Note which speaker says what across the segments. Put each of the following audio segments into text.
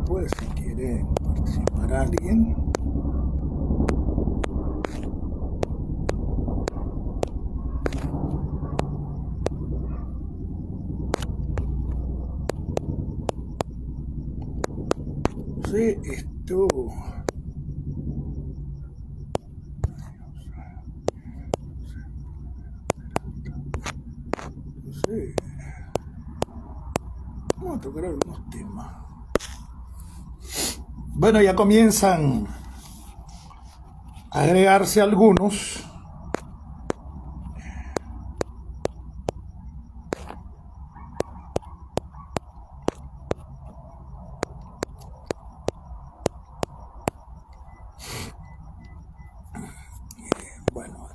Speaker 1: Pues si quiere participar alguien. No sé, esto... No sé. Vamos a tocar algunos temas. Bueno, ya comienzan a agregarse algunos. Bueno,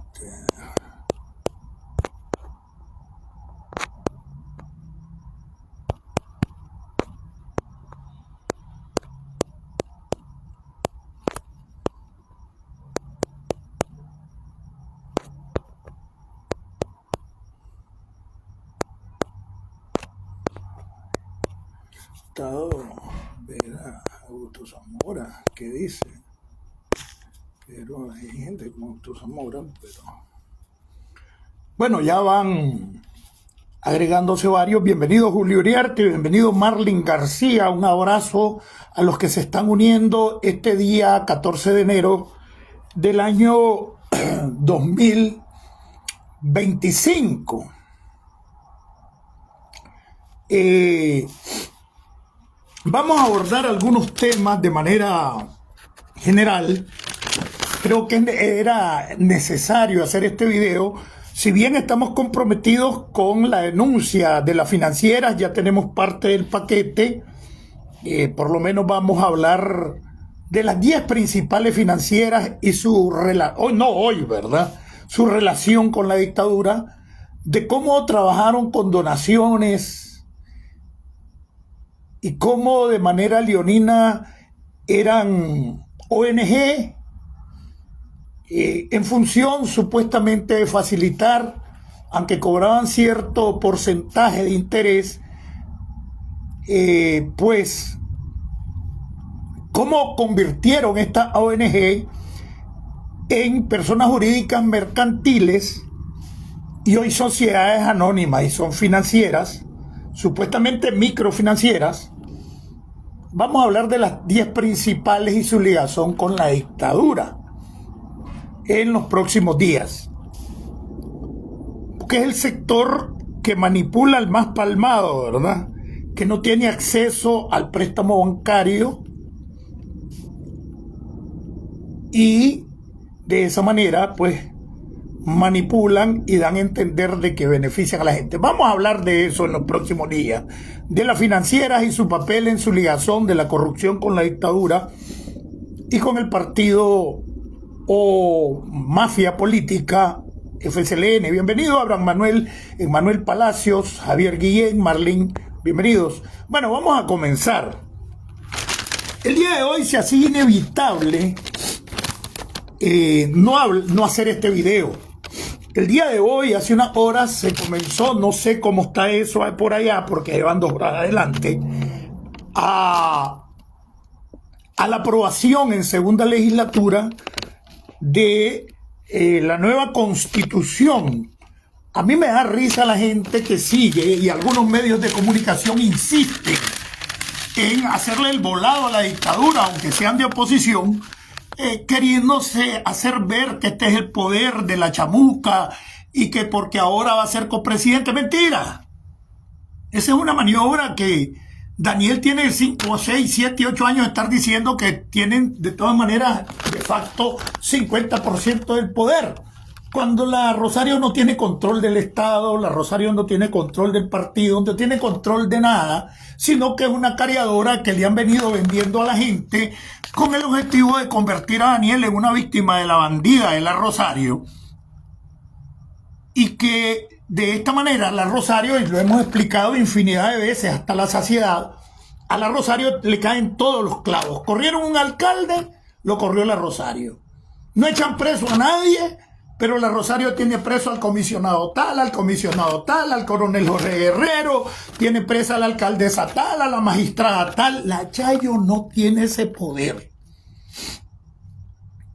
Speaker 1: Estado ver a Augusto Zamora, ¿qué dice? Pero hay gente como Augusto Zamora, pero... Bueno, ya van agregándose varios. Bienvenido Julio Uriarte, bienvenido Marlin García, un abrazo a los que se están uniendo este día 14 de enero del año 2025. Vamos a abordar algunos temas de manera general. Creo que era necesario hacer este video. Si bien estamos comprometidos con la denuncia de las financieras, ya tenemos parte del paquete. Por lo menos vamos a hablar de las 10 principales financieras y su su relación con la dictadura, de cómo trabajaron con donaciones y cómo de manera leonina eran ONG en función supuestamente de facilitar, aunque cobraban cierto porcentaje de interés, pues cómo convirtieron esta ONG en personas jurídicas mercantiles y hoy sociedades anónimas y son financieras, supuestamente microfinancieras. Vamos a hablar de las 10 principales y su ligación con la dictadura en los próximos días, que es el sector que manipula al más palmado, ¿verdad? Que no tiene acceso al préstamo bancario y de esa manera pues manipulan y dan a entender de que benefician a la gente. Vamos a hablar de eso en los próximos días, de las financieras y su papel en su ligación de la corrupción con la dictadura y con el partido o mafia política FSLN. Bienvenido Abraham Manuel, Emmanuel Palacios, Javier Guillén, Marlene, bienvenidos. Bueno, vamos a comenzar. El día de hoy se hacía inevitable no hacer este video. El día de hoy, hace unas horas, se comenzó, no sé cómo está eso por allá, porque llevan 2 horas adelante, a la aprobación en segunda legislatura de la nueva constitución. A mí me da risa la gente que sigue y algunos medios de comunicación insisten en hacerle el volado a la dictadura, aunque sean de oposición, queriéndose hacer ver que este es el poder de la chamuca y que porque ahora va a ser copresidente. Mentira. Esa es una maniobra que Daniel tiene 5, 6, 7, 8 años de estar diciendo que tienen de todas maneras de facto 50% del poder. Cuando la Rosario no tiene control del Estado, la Rosario no tiene control del partido, no tiene control de nada, sino que es una cariadora que le han venido vendiendo a la gente con el objetivo de convertir a Daniel en una víctima de la bandida de la Rosario. Y que de esta manera la Rosario, y lo hemos explicado infinidad de veces hasta la saciedad, a la Rosario le caen todos los clavos. Corrieron un alcalde, lo corrió la Rosario. No echan preso a nadie, pero la Rosario tiene preso al comisionado tal, al coronel Jorge Guerrero, tiene presa a la alcaldesa tal, a la magistrada tal. La Chayo no tiene ese poder.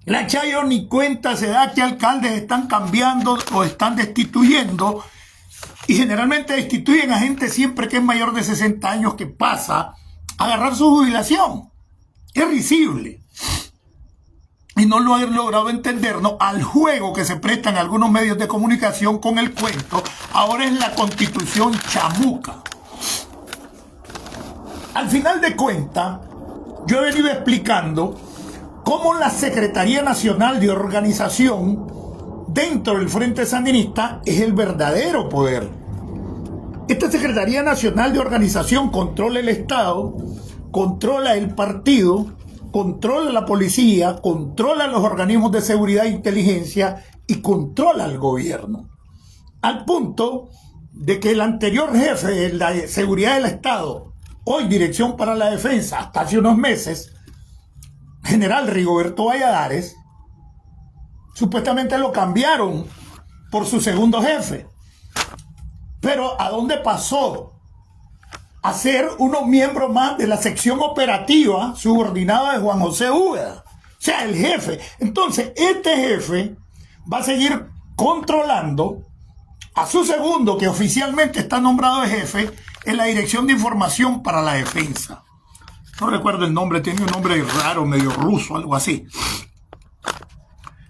Speaker 1: La Chayo ni cuenta se da que alcaldes están cambiando o están destituyendo, y generalmente destituyen a gente siempre que es mayor de 60 años que pasa a agarrar su jubilación. Es risible. Y no lo han logrado entendernos al juego que se prestan algunos medios de comunicación con el cuento. Ahora es la Constitución chamuca. Al final de cuentas, yo he venido explicando cómo la Secretaría Nacional de Organización dentro del Frente Sandinista es el verdadero poder. Esta Secretaría Nacional de Organización controla el Estado, controla el partido, controla la policía, controla los organismos de seguridad e inteligencia y controla al gobierno. Al punto de que el anterior jefe de la seguridad del Estado, hoy Dirección para la Defensa, hasta hace unos meses, general Rigoberto Valladares, supuestamente lo cambiaron por su segundo jefe. Pero ¿a dónde pasó? A ser uno miembro más de la sección operativa subordinada de Juan José Úbeda. O sea, el jefe. Entonces, este jefe va a seguir controlando a su segundo, que oficialmente está nombrado de jefe, en la Dirección de Información para la Defensa. No recuerdo el nombre, tiene un nombre raro, medio ruso, algo así.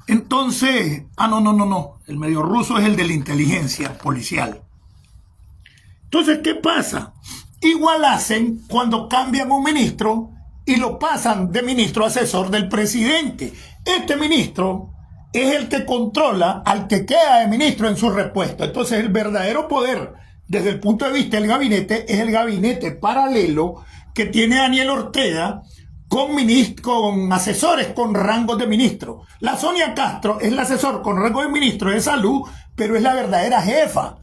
Speaker 1: Entonces, no. El medio ruso es el de la inteligencia policial. Entonces, ¿qué pasa? Igual hacen cuando cambian un ministro y lo pasan de ministro asesor del presidente. Este ministro es el que controla al que queda de ministro en su repuesto. Entonces, el verdadero poder, desde el punto de vista del gabinete, es el gabinete paralelo que tiene Daniel Ortega con asesores con rangos de ministro. La Sonia Castro es la asesor con rango de ministro de salud, pero es la verdadera jefa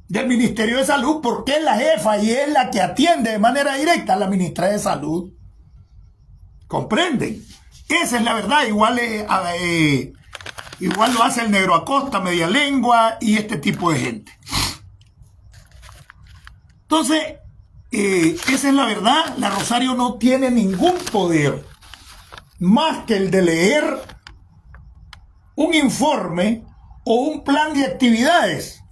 Speaker 1: del Ministerio de Salud, porque es la jefa y es la que atiende de manera directa a la ministra de Salud. ¿Comprenden? Esa es la verdad. Igual lo hace el Negro Acosta, Media Lengua y este tipo de gente. Entonces, esa es la verdad. La Rosario no tiene ningún poder más que el de leer un informe o un plan de actividades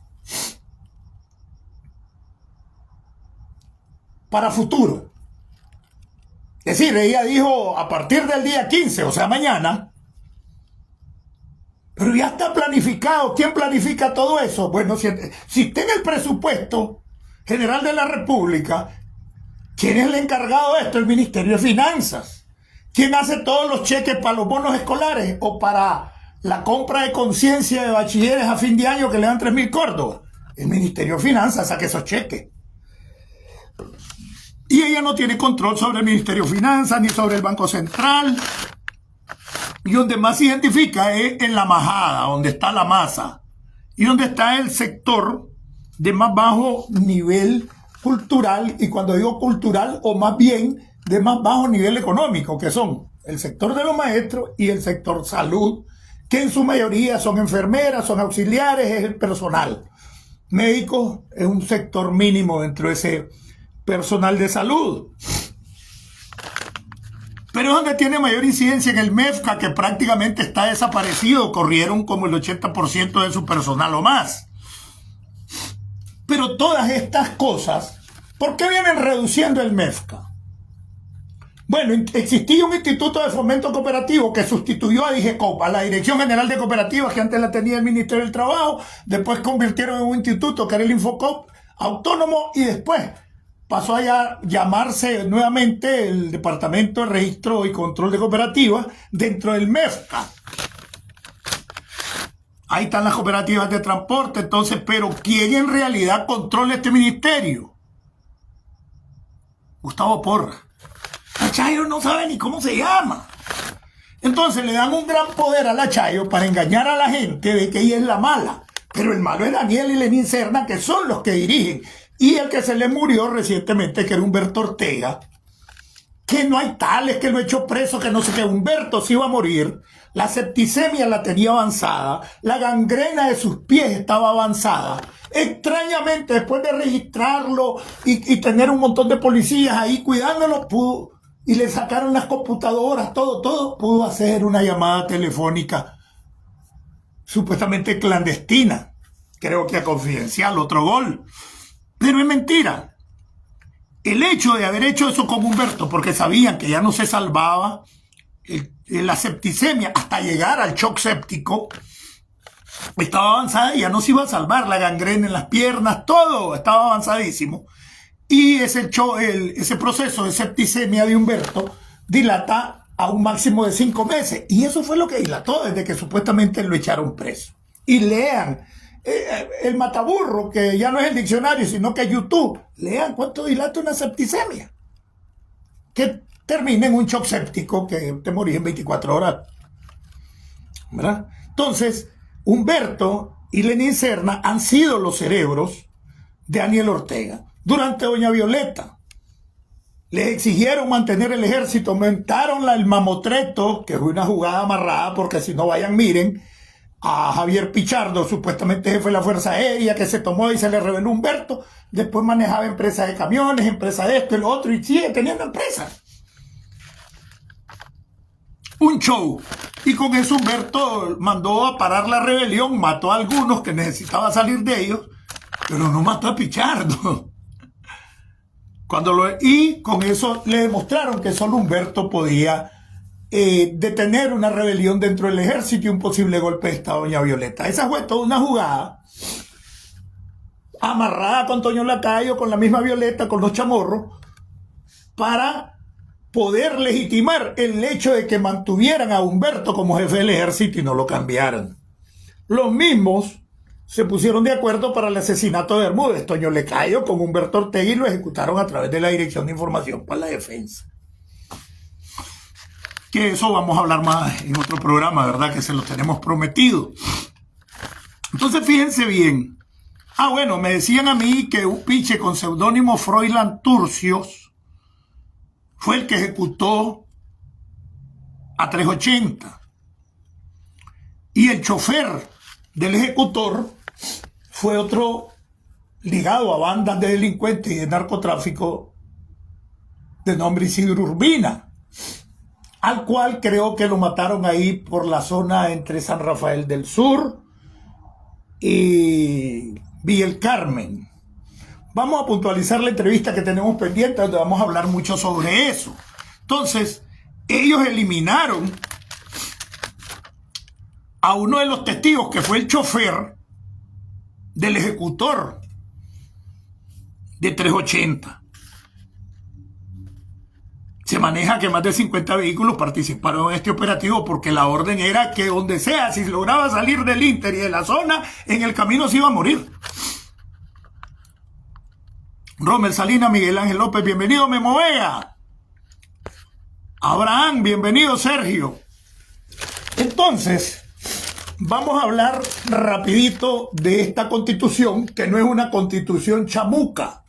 Speaker 1: para futuro. Es decir, ella dijo a partir del día 15, o sea, mañana, pero ya está planificado. ¿Quién planifica todo eso? Bueno, si está en el presupuesto general de la República, ¿quién es el encargado de esto? El Ministerio de Finanzas. ¿Quién hace todos los cheques para los bonos escolares o para la compra de conciencia de bachilleres a fin de año que le dan 3.000 córdobas? El Ministerio de Finanzas saca esos cheques. Y ella no tiene control sobre el Ministerio de Finanzas ni sobre el Banco Central. Y donde más se identifica es en la majada, donde está la masa. Y donde está el sector de más bajo nivel cultural. Y cuando digo cultural, o más bien de más bajo nivel económico, que son el sector de los maestros y el sector salud, que en su mayoría son enfermeras, son auxiliares, es el personal. Médicos es un sector mínimo dentro de ese personal de salud. Pero es donde tiene mayor incidencia en el MEFCA, que prácticamente está desaparecido. Corrieron como el 80% de su personal o más. Pero todas estas cosas, ¿por qué vienen reduciendo el MEFCA? Bueno, existía un instituto de fomento cooperativo que sustituyó a DIGECOP, a la Dirección General de Cooperativas, que antes la tenía el Ministerio del Trabajo. Después convirtieron en un instituto que era el Infocop autónomo, y después pasó a llamarse nuevamente el Departamento de Registro y Control de Cooperativas dentro del MEFCA. Ahí están las cooperativas de transporte. Entonces, pero ¿quién en realidad controla este ministerio? Gustavo Porras. La Chayo no sabe ni cómo se llama. Entonces le dan un gran poder a la Chayo para engañar a la gente de que ella es la mala. Pero el malo es Daniel y Lenín Serna, que son los que dirigen. Y el que se le murió recientemente, que era Humberto Ortega, que no hay tales, que lo he hecho preso, que no sé qué. Humberto se iba a morir, la septicemia la tenía avanzada, la gangrena de sus pies estaba avanzada. Extrañamente, después de registrarlo y tener un montón de policías ahí cuidándolo, y le sacaron las computadoras, todo, pudo hacer una llamada telefónica supuestamente clandestina, creo que a Confidencial, otro gol. Pero es mentira. El hecho de haber hecho eso con Humberto, porque sabían que ya no se salvaba la septicemia hasta llegar al shock séptico, estaba avanzada y ya no se iba a salvar, la gangrena en las piernas, todo estaba avanzadísimo. Y ese proceso de septicemia de Humberto dilata a un máximo de 5 meses. Y eso fue lo que dilató desde que supuestamente lo echaron preso. Y lean el mataburro, que ya no es el diccionario, sino que es YouTube. Lean cuánto dilata una septicemia. Que termina en un shock séptico que te morís en 24 horas. ¿Verdad? Entonces, Humberto y Lenín Serna han sido los cerebros de Daniel Ortega. Durante Doña Violeta les exigieron mantener el ejército, aumentaron el mamotreto, que fue una jugada amarrada, porque si no vayan, miren a Javier Pichardo, supuestamente jefe de la Fuerza Aérea, que se tomó y se le reveló Humberto, después manejaba empresas de camiones, empresas de esto y lo otro, y sigue teniendo empresas. Un show. Y con eso Humberto mandó a parar la rebelión, mató a algunos que necesitaba salir de ellos, pero no mató a Pichardo. Y con eso le demostraron que solo Humberto podía detener una rebelión dentro del ejército y un posible golpe de Estado a Doña Violeta. Esa fue toda una jugada amarrada con Toño Lacayo, con la misma Violeta, con los chamorros, para poder legitimar el hecho de que mantuvieran a Humberto como jefe del ejército y no lo cambiaran. Los mismos se pusieron de acuerdo para el asesinato de Bermúdez. Toño Lacayo con Humberto Ortega y lo ejecutaron a través de la Dirección de Información para la Defensa. Que eso vamos a hablar más en otro programa, ¿verdad? Que se lo tenemos prometido. Entonces, fíjense bien. Bueno, me decían a mí que un piche con seudónimo Froilán Turcios fue el que ejecutó a 380. Y el chofer del ejecutor fue otro ligado a bandas de delincuentes y de narcotráfico de nombre Isidro Urbina, al cual creo que lo mataron ahí por la zona entre San Rafael del Sur y Villa El Carmen. Vamos a puntualizar la entrevista que tenemos pendiente, donde vamos a hablar mucho sobre eso. Entonces, ellos eliminaron a uno de los testigos, que fue el chofer del ejecutor de 380. Se maneja que más de 50 vehículos participaron en este operativo, porque la orden era que donde sea, si lograba salir del Inter y de la zona, en el camino se iba a morir. Rommel Salinas, Miguel Ángel López, bienvenido Memo Vega. Abraham, bienvenido Sergio. Entonces, vamos a hablar rapidito de esta constitución, que no es una constitución chamuca.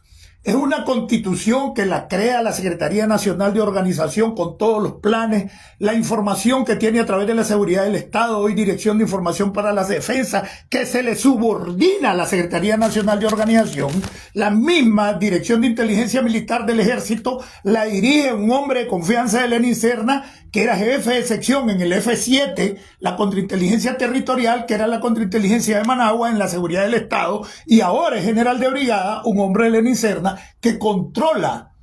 Speaker 1: Es una constitución que la crea la Secretaría Nacional de Organización con todos los planes, la información que tiene a través de la Seguridad del Estado, hoy Dirección de Información para la Defensa, que se le subordina a la Secretaría Nacional de Organización. La misma Dirección de Inteligencia Militar del Ejército la dirige un hombre de confianza de Lenín Serna, que era jefe de sección en el F7, la Contrainteligencia Territorial, que era la Contrainteligencia de Managua en la Seguridad del Estado, y ahora es general de brigada, un hombre de Lenín Serna, que controla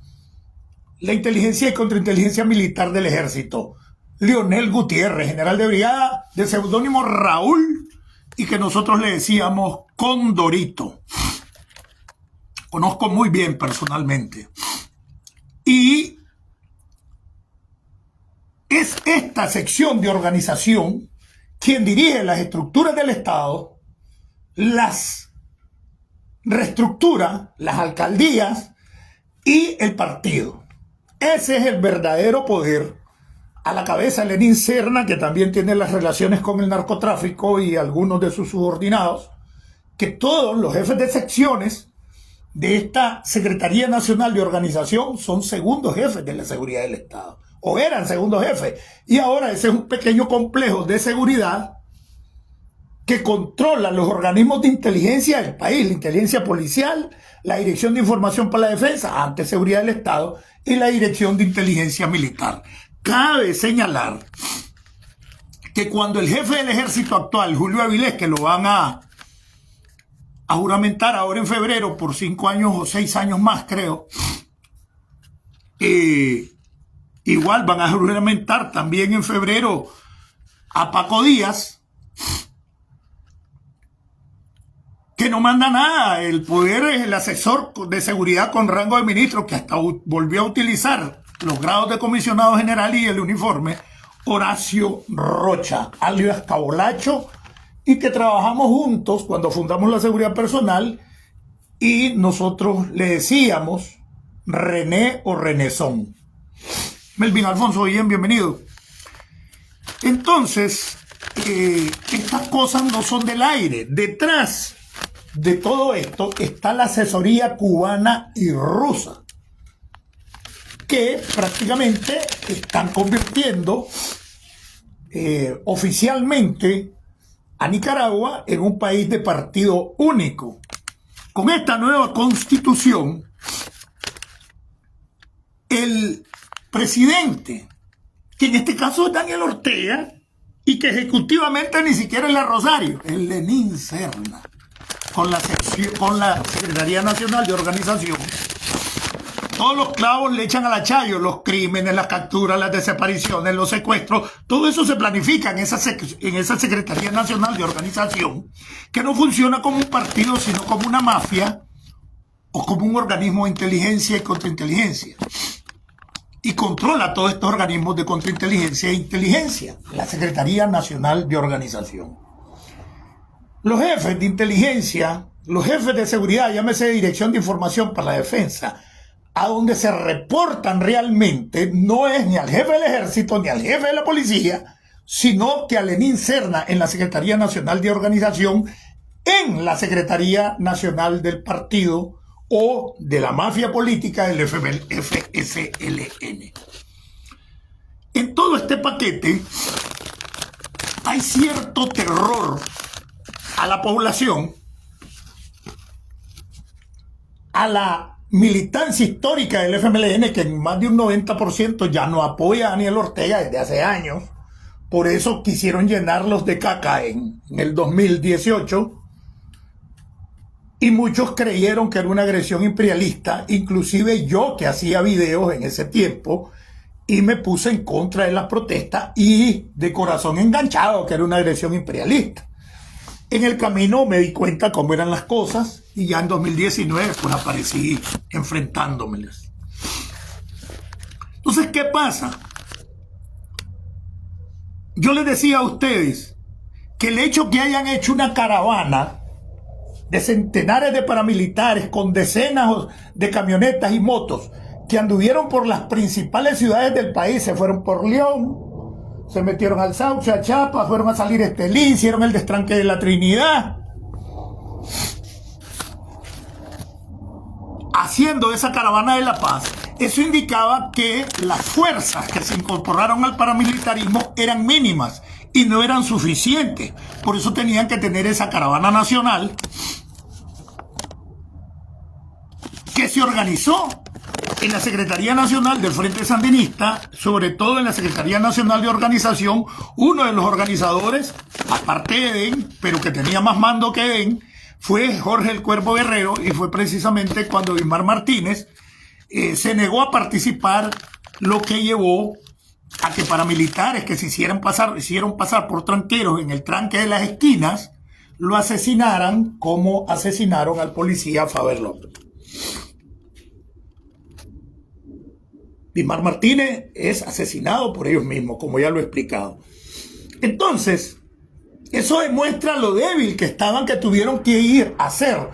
Speaker 1: la inteligencia y contrainteligencia militar del ejército. Leonel Gutiérrez, general de brigada, de seudónimo Raúl, y que nosotros le decíamos Condorito. Conozco muy bien personalmente. Y es esta sección de organización quien dirige las estructuras del Estado, las reestructura, las alcaldías y el partido. Ese es el verdadero poder. A la cabeza Lenín Serna, que también tiene las relaciones con el narcotráfico y algunos de sus subordinados, que todos los jefes de secciones de esta Secretaría Nacional de Organización son segundos jefes de la seguridad del Estado, o eran segundos jefes, y ahora ese es un pequeño complejo de seguridad que controla los organismos de inteligencia del país, la inteligencia policial, la Dirección de Información para la Defensa, antes Seguridad del Estado, y la Dirección de Inteligencia Militar. Cabe señalar que cuando el jefe del ejército actual, Julio Avilés, que lo van a juramentar ahora en febrero por 5 años o 6 años más, creo, igual van a juramentar también en febrero a Paco Díaz, que no manda nada. El poder es el asesor de seguridad con rango de ministro, que hasta volvió a utilizar los grados de comisionado general y el uniforme, Horacio Rocha, alias Cabolacho, y que trabajamos juntos cuando fundamos la seguridad personal, y nosotros le decíamos René o Renezón. Melvin Alfonso, bien, bienvenido. Entonces, estas cosas no son del aire. Detrás de todo esto está la asesoría cubana y rusa, que prácticamente están convirtiendo oficialmente a Nicaragua en un país de partido único. Con esta nueva constitución, el presidente, que en este caso es Daniel Ortega, y que ejecutivamente ni siquiera es la Rosario, es Lenín Serna, con la Secretaría Nacional de Organización, todos los clavos le echan al achayo: los crímenes, las capturas, las desapariciones, los secuestros. Todo eso se planifica en esa Secretaría Nacional de Organización, que no funciona como un partido, sino como una mafia o como un organismo de inteligencia y contrainteligencia. Y controla todos estos organismos de contrainteligencia e inteligencia, la Secretaría Nacional de Organización. Los jefes de inteligencia, los jefes de seguridad, llámese Dirección de Información para la Defensa, a donde se reportan realmente no es ni al jefe del ejército ni al jefe de la policía, sino que a Lenín Serna en la Secretaría Nacional de Organización, en la Secretaría Nacional del Partido o de la mafia política del FSLN. En todo este paquete hay cierto terror a la población, a la militancia histórica del FMLN, que en más de un 90% ya no apoya a Daniel Ortega desde hace años. Por eso quisieron llenarlos de caca en el 2018. Y muchos creyeron que era una agresión imperialista, inclusive yo, que hacía videos en ese tiempo y me puse en contra de las protestas y de corazón enganchado que era una agresión imperialista. En el camino me di cuenta cómo eran las cosas y ya en 2019 pues aparecí enfrentándomeles. Entonces, ¿qué pasa? Yo les decía a ustedes que el hecho que hayan hecho una caravana de centenares de paramilitares con decenas de camionetas y motos que anduvieron por las principales ciudades del país, se fueron por León, se metieron al Sauce, a Chiapas, fueron a salir a Estelí, hicieron el destranque de la Trinidad, haciendo esa caravana de la paz. Eso indicaba que las fuerzas que se incorporaron al paramilitarismo eran mínimas y no eran suficientes. Por eso tenían que tener esa caravana nacional que se organizó en la Secretaría Nacional del Frente Sandinista, sobre todo en la Secretaría Nacional de Organización. Uno de los organizadores, aparte de Edén, pero que tenía más mando que Edén, fue Jorge el Cuervo Guerrero, y fue precisamente cuando Guimar Martínez se negó a participar, lo que llevó a que paramilitares que se hicieron pasar por tranqueros en el tranque de las esquinas, lo asesinaran como asesinaron al policía Faber López. Guimar Martínez es asesinado por ellos mismos, como ya lo he explicado. Entonces, eso demuestra lo débil que estaban, que tuvieron que ir a hacer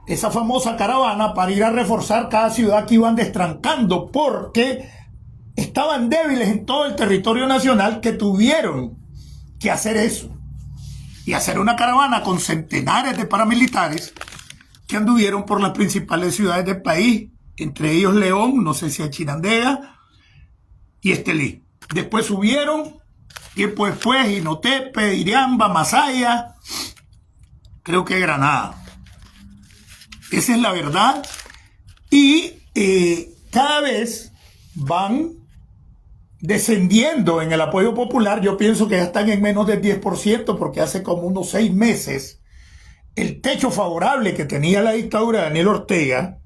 Speaker 1: esa famosa caravana para ir a reforzar cada ciudad que iban destrancando, porque estaban débiles en todo el territorio nacional, que tuvieron que hacer eso y hacer una caravana con centenares de paramilitares que anduvieron por las principales ciudades del país, entre ellos León, no sé si a Chinandega, y Estelí. Después subieron, tiempo después, Jinotepe, Iriamba, Masaya, creo que Granada. Esa es la verdad. Y cada vez van descendiendo en el apoyo popular. Yo pienso que ya están en menos del 10%, porque hace como unos 6 meses el techo favorable que tenía la dictadura de Daniel Ortega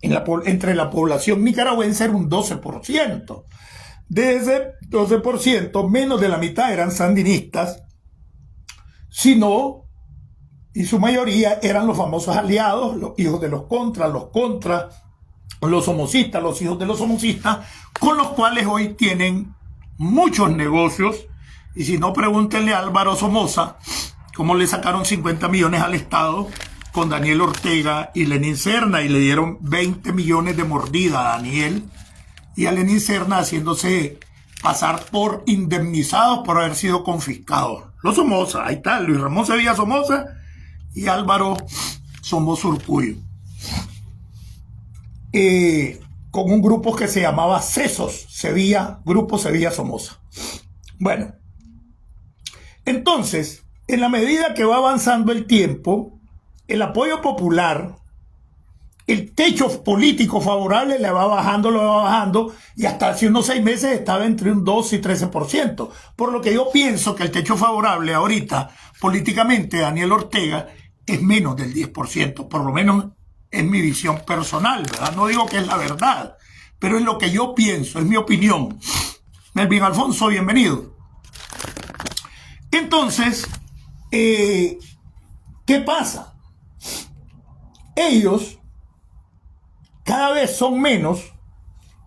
Speaker 1: entre la población nicaragüense era un 12%. De ese 12%, menos de la mitad eran sandinistas, sino, y su mayoría eran los famosos aliados, los hijos de los contras, los somocistas, los hijos de los somocistas, con los cuales hoy tienen muchos negocios. Y si no, pregúntenle a Álvaro Somoza cómo le sacaron 50 millones al Estado con Daniel Ortega y Lenín Serna, y le dieron 20 millones de mordida a Daniel y a Lenín Serna, haciéndose pasar por indemnizados por haber sido confiscados. Los Somoza, ahí está, Luis Ramón Sevilla Somoza y Álvaro Somoza Urcullo. Con un grupo que se llamaba CESOS, Grupo Sevilla Somoza. Bueno, entonces, en la medida que va avanzando el tiempo, el apoyo popular, el techo político favorable lo va bajando, y hasta hace unos 6 meses estaba entre un 12 y 13%. Por lo que yo pienso que el techo favorable ahorita, políticamente, Daniel Ortega, es menos del 10%, por lo menos es mi visión personal, ¿verdad? No digo que es la verdad, pero es lo que yo pienso, es mi opinión. Melvin Alfonso, bienvenido. Entonces, ¿qué pasa? Ellos cada vez son menos.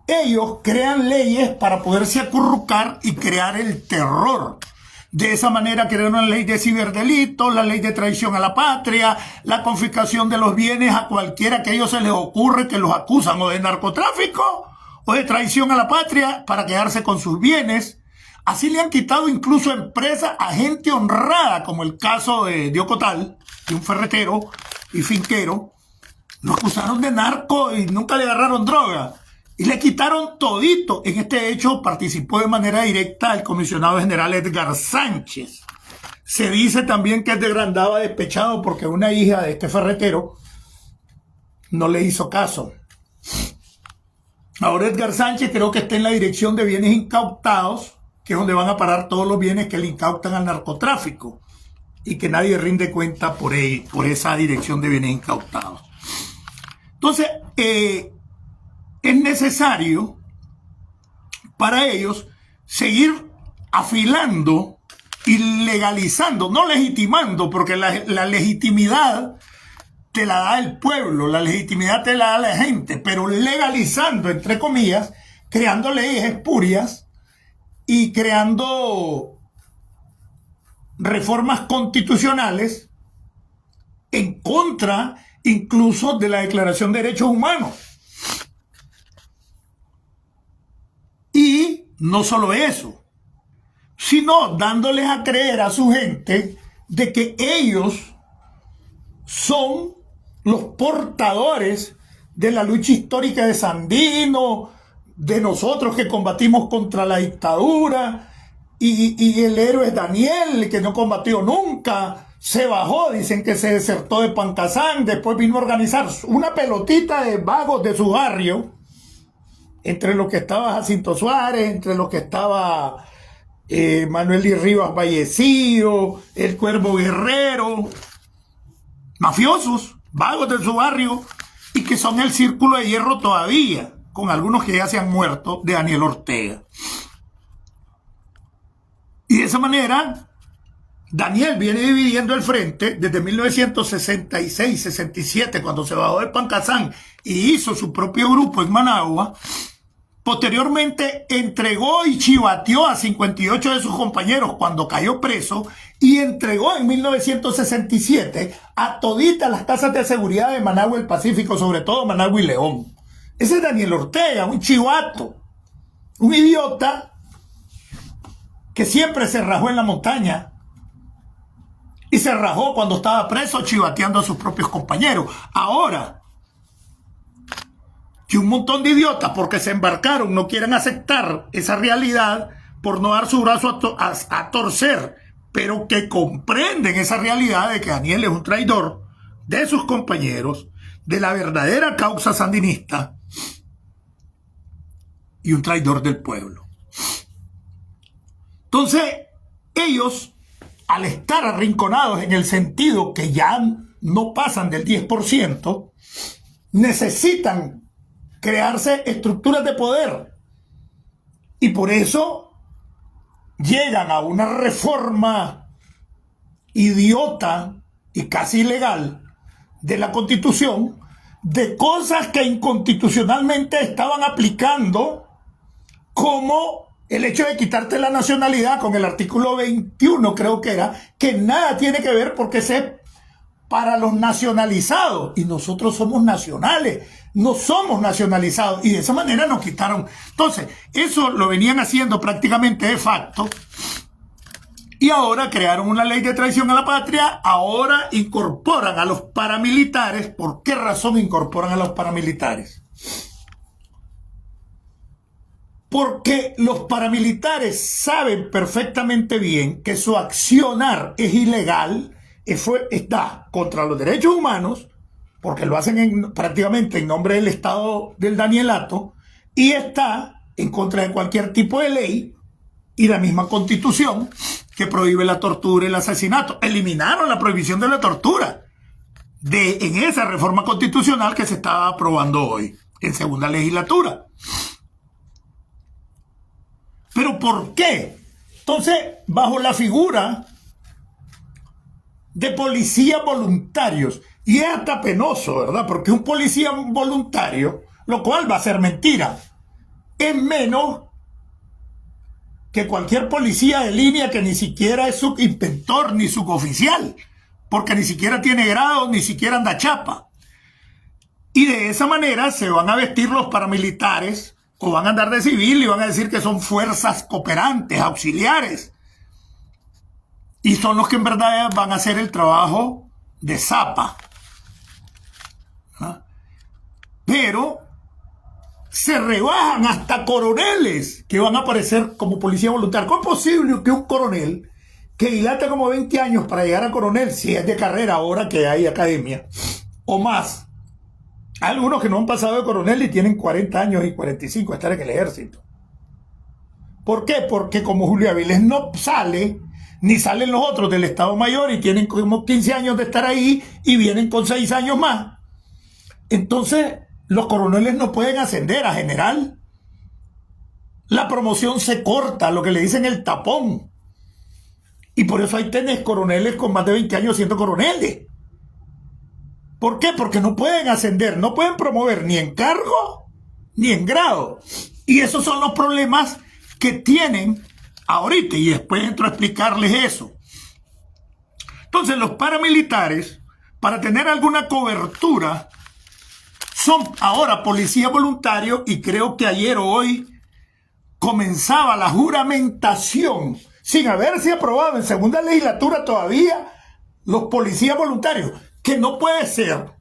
Speaker 1: Ellos crean leyes para poderse acurrucar y crear el terror. De esa manera crearon la ley de ciberdelito, la ley de traición a la patria, la confiscación de los bienes a cualquiera que a ellos se les ocurre que los acusan o de narcotráfico o de traición a la patria para quedarse con sus bienes. Así le han quitado incluso empresas a gente honrada, como el caso de Diocotal, de un ferretero y finquero. Lo acusaron de narco y nunca le agarraron droga. Y le quitaron todito. En este hecho participó de manera directa el comisionado general Edgar Sánchez. Se dice también que Edgar andaba despechado porque una hija de este ferretero no le hizo caso. Ahora Edgar Sánchez creo que está en la dirección de bienes incautados, que es donde van a parar todos los bienes que le incautan al narcotráfico y que nadie rinde cuenta por esa dirección de bienes incautados. Entonces, es necesario para ellos seguir afilando y legalizando, no legitimando, porque la legitimidad te la da el pueblo, la legitimidad te la da la gente, pero legalizando, entre comillas, creando leyes espurias y creando reformas constitucionales en contra incluso de la Declaración de Derechos Humanos. Y no solo eso, sino dándoles a creer a su gente de que ellos son los portadores de la lucha histórica de Sandino, de nosotros que combatimos contra la dictadura, y el héroe Daniel, que no combatió nunca, se bajó, dicen que se desertó de Pancasán, después vino a organizar una pelotita de vagos de su barrio, entre los que estaba Jacinto Suárez, entre los que estaba Manuel y Rivas Vallecillo, el Cuervo Guerrero, mafiosos, vagos de su barrio, y que son el círculo de hierro todavía, con algunos que ya se han muerto, de Daniel Ortega. Y de esa manera, Daniel viene dividiendo el frente desde 1966-67, cuando se bajó de Pancasán y hizo su propio grupo en Managua. Posteriormente entregó y chivateó a 58 de sus compañeros cuando cayó preso, y entregó en 1967 a toditas las casas de seguridad de Managua y el Pacífico, sobre todo Managua y León. Ese es Daniel Ortega, un chivato, un idiota que siempre se rajó en la montaña y se rajó cuando estaba preso chivateando a sus propios compañeros. Ahora, que un montón de idiotas, porque se embarcaron, no quieren aceptar esa realidad por no dar su brazo a torcer, pero que comprenden esa realidad de que Daniel es un traidor de sus compañeros, de la verdadera causa sandinista y un traidor del pueblo. Entonces, ellos, al estar arrinconados en el sentido que ya no pasan del 10%, necesitan crearse estructuras de poder. Y por eso llegan a una reforma idiota y casi ilegal de la Constitución, de cosas que inconstitucionalmente estaban aplicando, como el hecho de quitarte la nacionalidad con el artículo 21, creo que era, que nada tiene que ver porque es para los nacionalizados, y nosotros somos nacionales, no somos nacionalizados, y de esa manera nos quitaron. Entonces, eso lo venían haciendo prácticamente de facto, y ahora crearon una ley de traición a la patria. Ahora incorporan a los paramilitares. ¿Por qué razón incorporan a los paramilitares? Porque los paramilitares saben perfectamente bien que su accionar es ilegal, está contra los derechos humanos, porque lo hacen prácticamente en nombre del Estado del Danielato, y está en contra de cualquier tipo de ley y la misma Constitución que prohíbe la tortura y el asesinato. Eliminaron la prohibición de la tortura en esa reforma constitucional que se está aprobando hoy en segunda legislatura. ¿Pero por qué? Entonces, bajo la figura de policías voluntarios, y es hasta penoso, ¿verdad? Porque un policía voluntario, lo cual va a ser mentira, es menos que cualquier policía de línea que ni siquiera es subinspector ni suboficial, porque ni siquiera tiene grado, ni siquiera anda chapa. Y de esa manera se van a vestir los paramilitares, o van a andar de civil y van a decir que son fuerzas cooperantes, auxiliares. Y son los que en verdad van a hacer el trabajo de zapa. ¿Ah? Pero se rebajan hasta coroneles que van a aparecer como policía voluntaria. ¿Cómo es posible que un coronel que dilata como 20 años para llegar a coronel, si es de carrera ahora que hay academia, o más? Hay algunos que no han pasado de coronel y tienen 40 años y 45 a estar en el ejército. ¿Por qué? Porque como Julio Avilés no sale, ni salen los otros del Estado Mayor y tienen como 15 años de estar ahí y vienen con 6 años más. Entonces, los coroneles no pueden ascender a general. La promoción se corta, lo que le dicen el tapón. Y por eso ahí tenés coroneles con más de 20 años siendo coroneles. ¿Por qué? Porque no pueden ascender, no pueden promover ni en cargo ni en grado. Y esos son los problemas que tienen ahorita, y después entro a explicarles eso. Entonces, los paramilitares, para tener alguna cobertura, son ahora policías voluntarios, y creo que ayer o hoy comenzaba la juramentación, sin haberse aprobado en segunda legislatura todavía, los policías voluntarios, que no puede ser.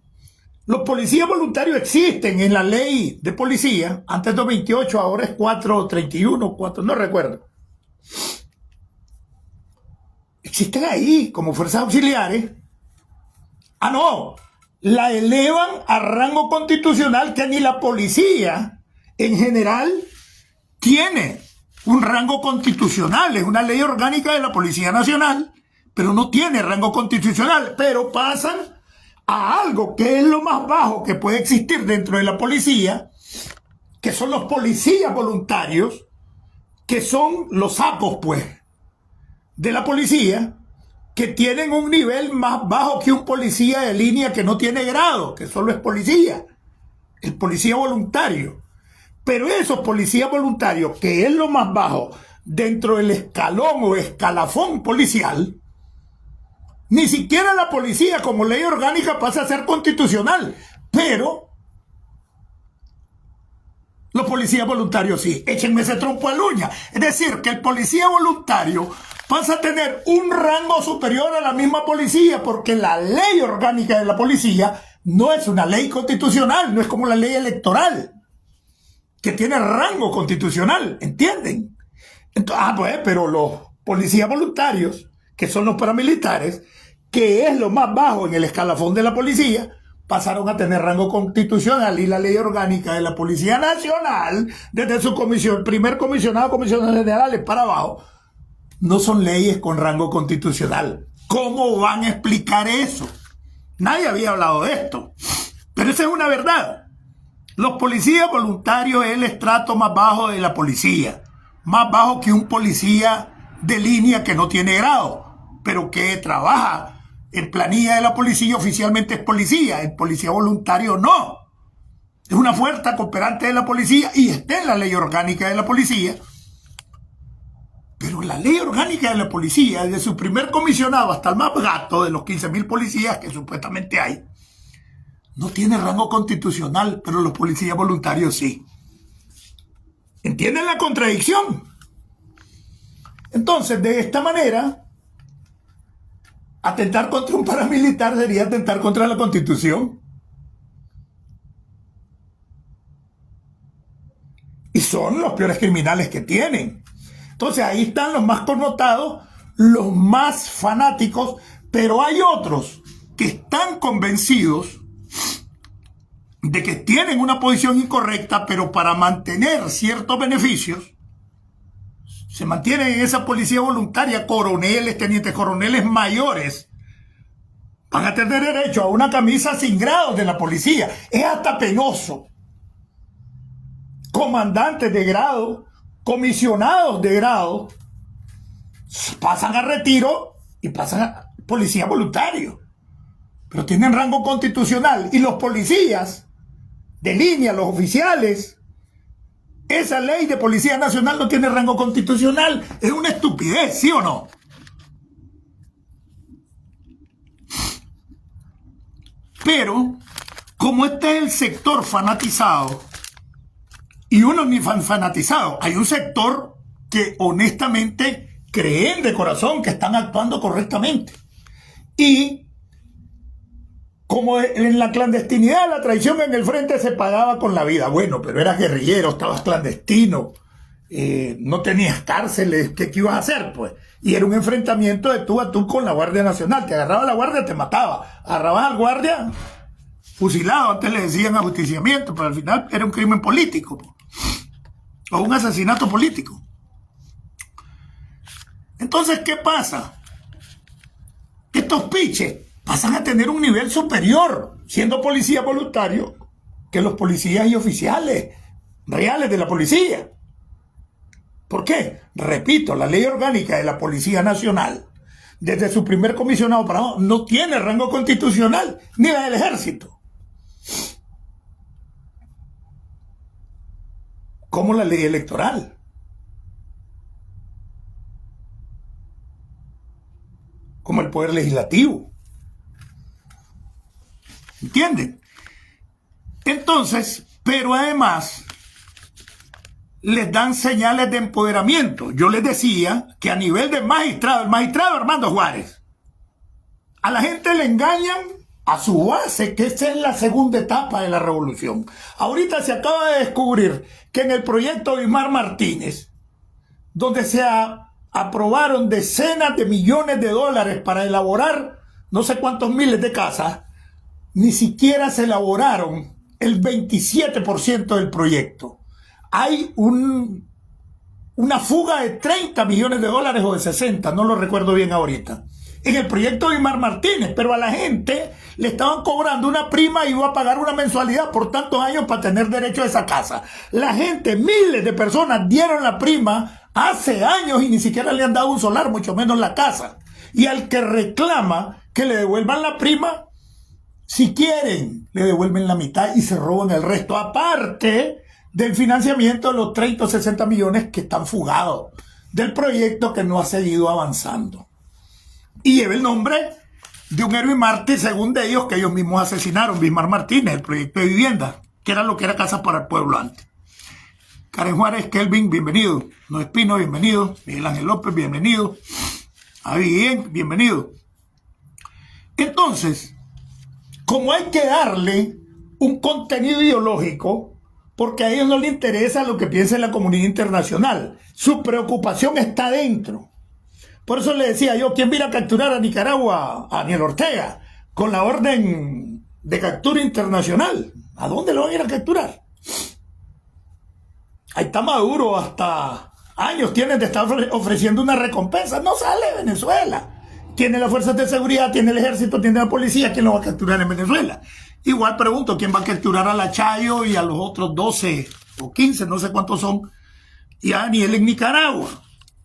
Speaker 1: Los policías voluntarios existen en la ley de policía, antes de 28, ahora es 431, 4, no recuerdo. Existen ahí como fuerzas auxiliares. Ah, no, la elevan a rango constitucional, que ni la policía en general tiene un rango constitucional. Es una ley orgánica de la Policía Nacional, pero no tiene rango constitucional. Pero pasan a algo que es lo más bajo que puede existir dentro de la policía, que son los policías voluntarios, que son los sapos, pues, de la policía, que tienen un nivel más bajo que un policía de línea que no tiene grado, que solo es policía, el policía voluntario. Pero esos policías voluntarios, que es lo más bajo dentro del escalón o escalafón policial, ni siquiera la policía como ley orgánica pasa a ser constitucional, pero los policías voluntarios sí. Échenme ese trompo a la uña. Es decir, que el policía voluntario pasa a tener un rango superior a la misma policía, porque la ley orgánica de la policía no es una ley constitucional, no es como la ley electoral, que tiene rango constitucional, ¿entienden? Entonces, pero los policías voluntarios, que son los paramilitares, que es lo más bajo en el escalafón de la policía, pasaron a tener rango constitucional, y la ley orgánica de la Policía Nacional, desde su comisión, primer comisionado, comisionados generales para abajo, no son leyes con rango constitucional. ¿Cómo van a explicar eso? Nadie había hablado de esto, pero esa es una verdad. Los policías voluntarios es el estrato más bajo de la policía, más bajo que un policía de línea que no tiene grado, pero que trabaja en planilla de la policía. Oficialmente es policía, el policía voluntario no. Es una fuerza cooperante de la policía y está en la ley orgánica de la policía. Pero la ley orgánica de la policía, desde su primer comisionado hasta el más gato de los 15.000 policías que supuestamente hay, no tiene rango constitucional, pero los policías voluntarios sí. ¿Entienden la contradicción? Entonces, de esta manera, atentar contra un paramilitar sería atentar contra la Constitución. Y son los peores criminales que tienen. Entonces ahí están los más connotados, los más fanáticos, pero hay otros que están convencidos de que tienen una posición incorrecta, pero para mantener ciertos beneficios, se mantienen en esa policía voluntaria. Coroneles, tenientes coroneles mayores van a tener derecho a una camisa sin grados de la policía. Es hasta penoso. Comandantes de grado, comisionados de grado, pasan a retiro y pasan a policía voluntario, pero tienen rango constitucional. Y los policías de línea, los oficiales, esa ley de Policía Nacional no tiene rango constitucional. Es una estupidez, ¿sí o no? Pero como este es el sector fanatizado, y uno ni fanatizado, hay un sector que honestamente creen de corazón que están actuando correctamente. Y como en la clandestinidad, la traición en el frente se pagaba con la vida. Bueno, pero eras guerrillero, estabas clandestino, no tenías cárceles, ¿qué ibas a hacer? Pues, y era un enfrentamiento de tú a tú con la Guardia Nacional. Te agarraba la guardia, te mataba. Agarrabas al guardia, fusilado. Antes le decían ajusticiamiento, pero al final era un crimen político, pues, o un asesinato político. Entonces, ¿qué pasa? Estos piches pasan a tener un nivel superior, siendo policía voluntario, que los policías y oficiales reales de la policía. ¿Por qué? Repito, la ley orgánica de la Policía Nacional, desde su primer comisionado para abajo, no tiene rango constitucional, ni la del Ejército. Como la ley electoral. Como el poder legislativo. ¿Entienden? Entonces, pero además les dan señales de empoderamiento. Yo les decía que a nivel del magistrado, el magistrado Armando Juárez, a la gente le engañan a su base, que esa es la segunda etapa de la revolución. Ahorita se acaba de descubrir que en el proyecto Bismarck Martínez, donde se aprobaron decenas de millones de dólares para elaborar no sé cuántos miles de casas, ni siquiera se elaboraron el 27% del proyecto. Hay una fuga de 30 millones de dólares o de 60, no lo recuerdo bien ahorita, en el proyecto de Bismarck Martínez, pero a la gente le estaban cobrando una prima y iba a pagar una mensualidad por tantos años para tener derecho a esa casa. La gente, miles de personas dieron la prima hace años y ni siquiera le han dado un solar, mucho menos la casa. Y al que reclama que le devuelvan la prima, si quieren, le devuelven la mitad y se roban el resto, aparte del financiamiento de los 30 o 60 millones que están fugados del proyecto que no ha seguido avanzando. Y lleva el nombre de un héroe mártir, según de ellos, que ellos mismos asesinaron, Bismarck Martínez, el proyecto de vivienda, que era lo que era Casa para el Pueblo antes. Karen Juárez, Kelvin, bienvenido. Noé Espino, bienvenido. Miguel Ángel López, bienvenido. Ah, bien, bienvenido. Entonces, como hay que darle un contenido ideológico, porque a ellos no les interesa lo que piensa la comunidad internacional, su preocupación está dentro. Por eso le decía yo, ¿quién viene a capturar a Nicaragua? A Daniel Ortega, con la orden de captura internacional. ¿A dónde lo van a ir a capturar? Ahí está Maduro, hasta años tiene de estar ofreciendo una recompensa. No sale de Venezuela. Tiene las fuerzas de seguridad, tiene el ejército, tiene la policía. ¿Quién lo va a capturar en Venezuela? Igual pregunto, ¿quién va a capturar a la Chayo y a los otros 12 o 15, no sé cuántos son, y a Daniel en Nicaragua?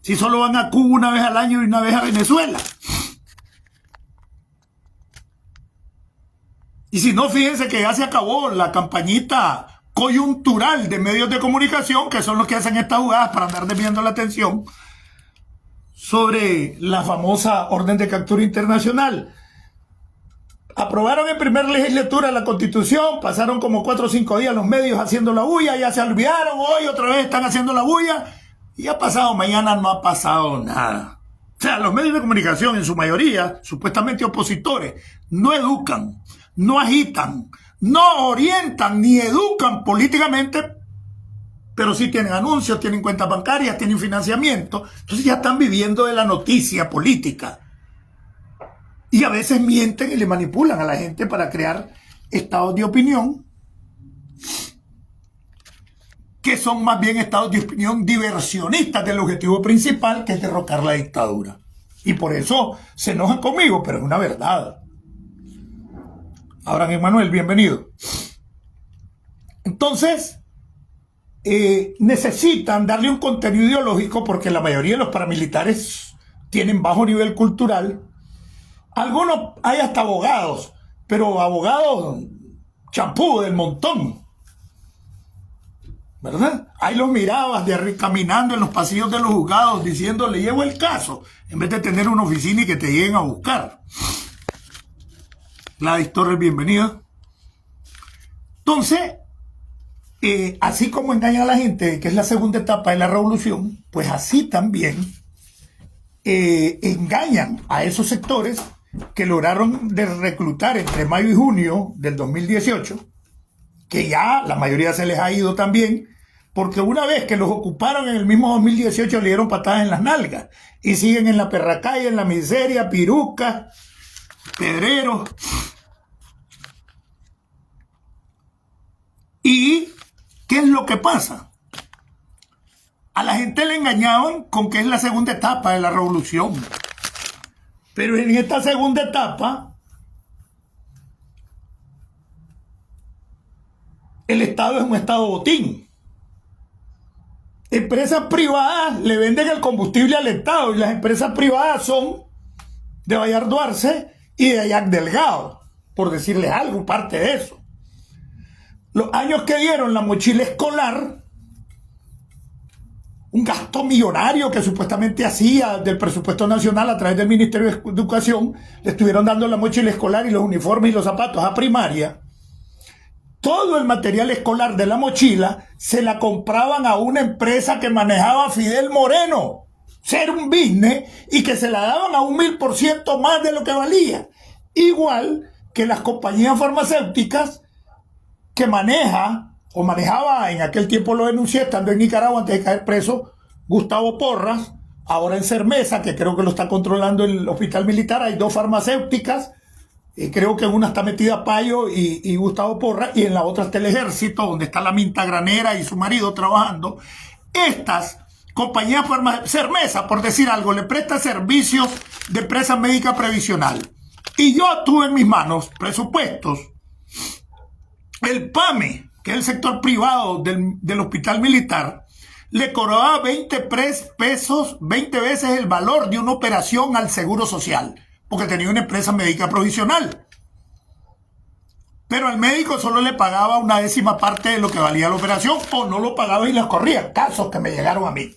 Speaker 1: Si solo van a Cuba una vez al año y una vez a Venezuela. Y si no, fíjense que ya se acabó la campañita coyuntural de medios de comunicación, que son los que hacen estas jugadas para andar desviando la atención sobre la famosa orden de captura internacional. Aprobaron en primera legislatura la Constitución, pasaron como 4 o 5 días los medios haciendo la bulla, ya se olvidaron, hoy otra vez están haciendo la bulla, y ha pasado mañana, no ha pasado nada. O sea, los medios de comunicación, en su mayoría, supuestamente opositores, no educan, no agitan, no orientan ni educan políticamente, pero sí tienen anuncios, tienen cuentas bancarias, tienen financiamiento. Entonces ya están viviendo de la noticia política. Y a veces mienten y le manipulan a la gente para crear estados de opinión, que son más bien estados de opinión diversionistas del objetivo principal, que es derrocar la dictadura. Y por eso se enojan conmigo, pero es una verdad. Abraham Emanuel, bienvenido. Entonces, necesitan darle un contenido ideológico, porque la mayoría de los paramilitares tienen bajo nivel cultural. Algunos hay hasta abogados, pero abogados champú del montón, ¿verdad? Ahí los mirabas caminando en los pasillos de los juzgados diciendo, le llevo el caso, en vez de tener una oficina y que te lleguen a buscar. Gladys Torres, bienvenida. Entonces, así como engañan a la gente, que es la segunda etapa de la revolución, pues así también engañan a esos sectores que lograron de reclutar entre mayo y junio del 2018, que ya la mayoría se les ha ido también, porque una vez que los ocuparon en el mismo 2018 le dieron patadas en las nalgas y siguen en la perracalle, en la miseria, pirucas, pedreros. ¿Y qué es lo que pasa? A la gente le engañaban con que es la segunda etapa de la revolución. Pero en esta segunda etapa, el Estado es un Estado botín. Empresas privadas le venden el combustible al Estado, y las empresas privadas son de Bayardo Arce y de Jack Delgado, por decirles algo, parte de eso. Los años que dieron la mochila escolar, un gasto millonario que supuestamente hacía del presupuesto nacional a través del Ministerio de Educación, le estuvieron dando la mochila escolar y los uniformes y los zapatos a primaria. Todo el material escolar de la mochila se la compraban a una empresa que manejaba Fidel Moreno, ser un business, y que se la daban a 1000% más de lo que valía. Igual que las compañías farmacéuticas que manejaba en aquel tiempo, lo denuncié estando en Nicaragua antes de caer preso, Gustavo Porras, ahora en Cermesa, que creo que lo está controlando el hospital militar. Hay 2 farmacéuticas, creo que en una está metida Payo y Gustavo Porras, y en la otra está el ejército, donde está la Minta Granera y su marido trabajando. Estas compañías farmacéuticas, Cermesa, por decir algo, le presta servicios de empresa médica previsional. Y yo tuve en mis manos presupuestos. El PAME, que es el sector privado del hospital militar, le cobraba 20 pesos, 20 veces el valor de una operación al Seguro Social, porque tenía una empresa médica provisional. Pero al médico solo le pagaba una 10ª parte de lo que valía la operación, o no lo pagaba y las corría. Casos que me llegaron a mí,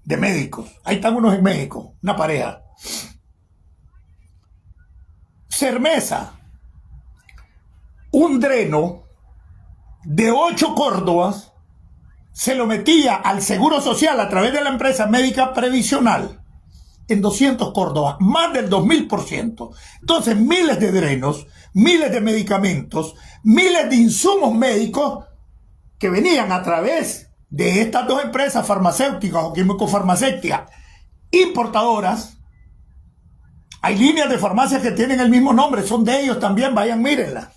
Speaker 1: de médicos. Ahí están unos en México, una pareja. Cermesa, un dreno de 8 Córdobas se lo metía al Seguro Social a través de la empresa médica previsional, en 200 Córdoba, más del 2000%. Entonces, miles de drenos, miles de medicamentos, miles de insumos médicos que venían a través de estas dos empresas farmacéuticas o químico-farmacéuticas importadoras. Hay líneas de farmacias que tienen el mismo nombre, son de ellos también, vayan, mírenla.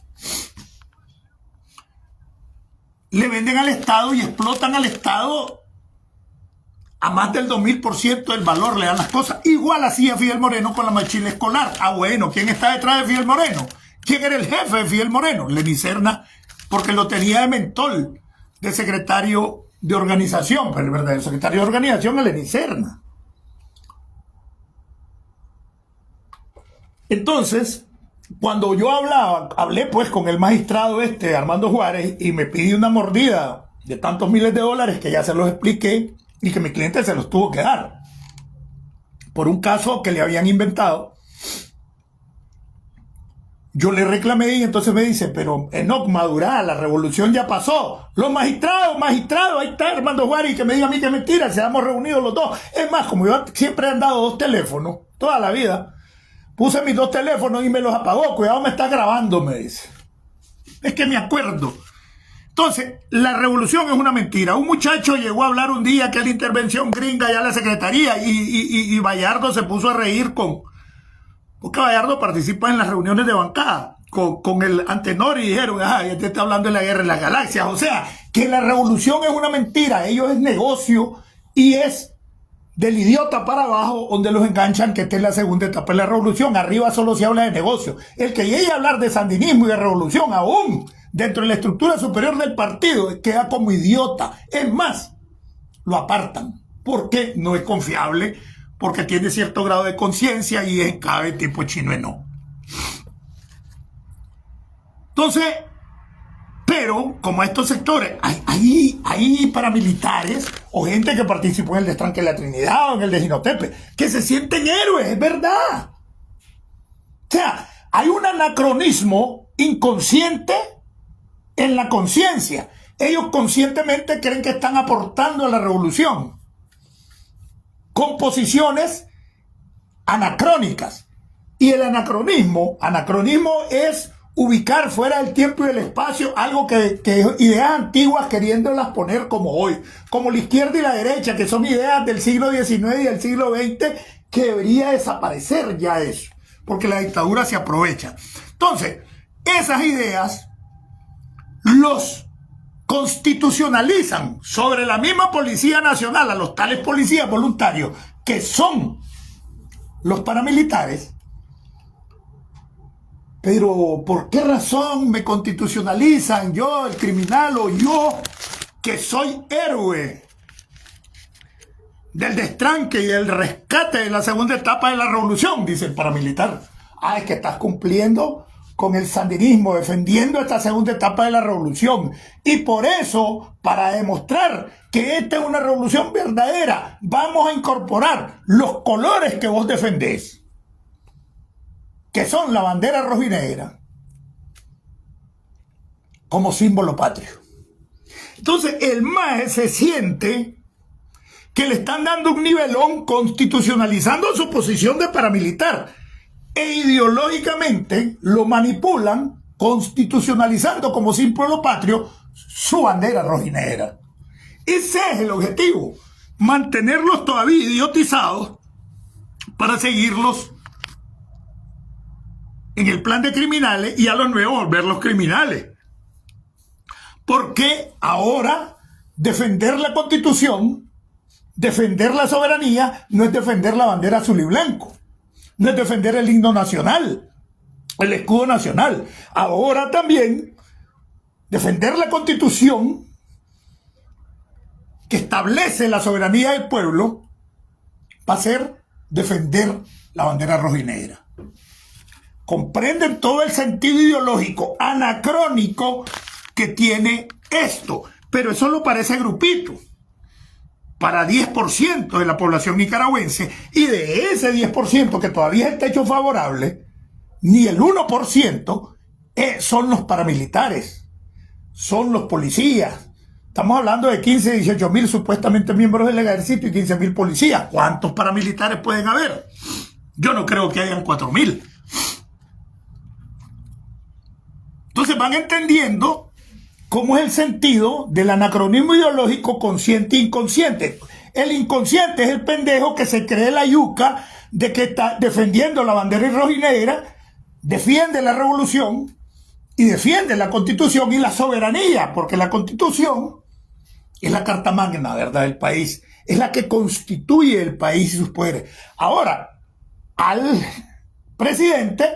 Speaker 1: Le venden al Estado y explotan al Estado a más del 2000% del valor, le dan las cosas. Igual hacía Fidel Moreno con la mochila escolar. Ah, bueno, ¿quién está detrás de Fidel Moreno? ¿Quién era el jefe de Fidel Moreno? Lenín Serna, porque lo tenía de mentor, de secretario de organización, pero el verdadero secretario de organización es Lenín Serna. Entonces, cuando yo hablé pues con el magistrado Armando Juárez, y me pidió una mordida de tantos miles de dólares que ya se los expliqué y que mi cliente se los tuvo que dar por un caso que le habían inventado. Yo le reclamé y entonces me dice, pero Enoc Madurá, la revolución ya pasó. Los magistrados, ahí está Armando Juárez, y que me diga a mí que es mentira, seamos reunidos los dos. Es más, como yo siempre he andado 2 teléfonos, toda la vida, puse mis 2 teléfonos y me los apagó. Cuidado, me está grabando, me dice. Es que me acuerdo. Entonces, la revolución es una mentira. Un muchacho llegó a hablar un día que es la intervención gringa ya a la secretaría y Bayardo se puso a reír porque Bayardo participa en las reuniones de bancada con el Antenor y dijeron, este está hablando de la guerra de las galaxias. O sea, que la revolución es una mentira. Ellos es negocio y es del idiota para abajo donde los enganchan, que esta es la segunda etapa de la revolución. Arriba solo se habla de negocio. El que llegue a hablar de sandinismo y de revolución aún dentro de la estructura superior del partido queda como idiota. Es más, lo apartan porque no es confiable, porque tiene cierto grado de conciencia y es cabe tipo chino no. Entonces, pero como estos sectores, hay paramilitares o gente que participó en el destranque de la Trinidad o en el de Jinotepe, que se sienten héroes, es verdad. O sea, hay un anacronismo inconsciente en la conciencia. Ellos conscientemente creen que están aportando a la revolución con posiciones anacrónicas. Y el anacronismo es ubicar fuera del tiempo y del espacio algo que ideas antiguas queriéndolas poner como hoy, como la izquierda y la derecha, que son ideas del siglo XIX y del siglo XX, que debería desaparecer ya eso, porque la dictadura se aprovecha. Entonces, esas ideas los constitucionalizan sobre la misma Policía Nacional, a los tales policías voluntarios, que son los paramilitares. Pero, ¿por qué razón me constitucionalizan yo, el criminal, o yo, que soy héroe del destranque y del rescate de la segunda etapa de la revolución? Dice el paramilitar. Es que estás cumpliendo con el sandinismo, defendiendo esta segunda etapa de la revolución. Y por eso, para demostrar que esta es una revolución verdadera, vamos a incorporar los colores que vos defendés, que son la bandera roja y negra, como símbolo patrio. Entonces el MAE se siente que le están dando un nivelón constitucionalizando su posición de paramilitar, e ideológicamente lo manipulan constitucionalizando como símbolo patrio su bandera roja y negra. Ese es el objetivo, mantenerlos todavía idiotizados para seguirlos en el plan de criminales y a los nuevos volverlos criminales. Porque ahora defender la Constitución, defender la soberanía, no es defender la bandera azul y blanco, no es defender el himno nacional, el escudo nacional. Ahora también defender la Constitución que establece la soberanía del pueblo va a ser defender la bandera roja y negra. Comprenden todo el sentido ideológico anacrónico que tiene esto, pero eso lo parece grupito para 10% de la población nicaragüense, y de ese 10% que todavía está hecho favorable, ni el 1% son los paramilitares, son los policías. Estamos hablando de 15, 18 mil supuestamente miembros del ejército y 15 mil policías. ¿Cuántos paramilitares pueden haber? Yo no creo que hayan 4.000. Entonces van entendiendo cómo es el sentido del anacronismo ideológico consciente e inconsciente. El inconsciente es el pendejo que se cree la yuca de que está defendiendo la bandera roja y negra, defiende la revolución y defiende la Constitución y la soberanía, porque la Constitución es la carta magna, ¿verdad?, del país, es la que constituye el país y sus poderes. Ahora, al presidente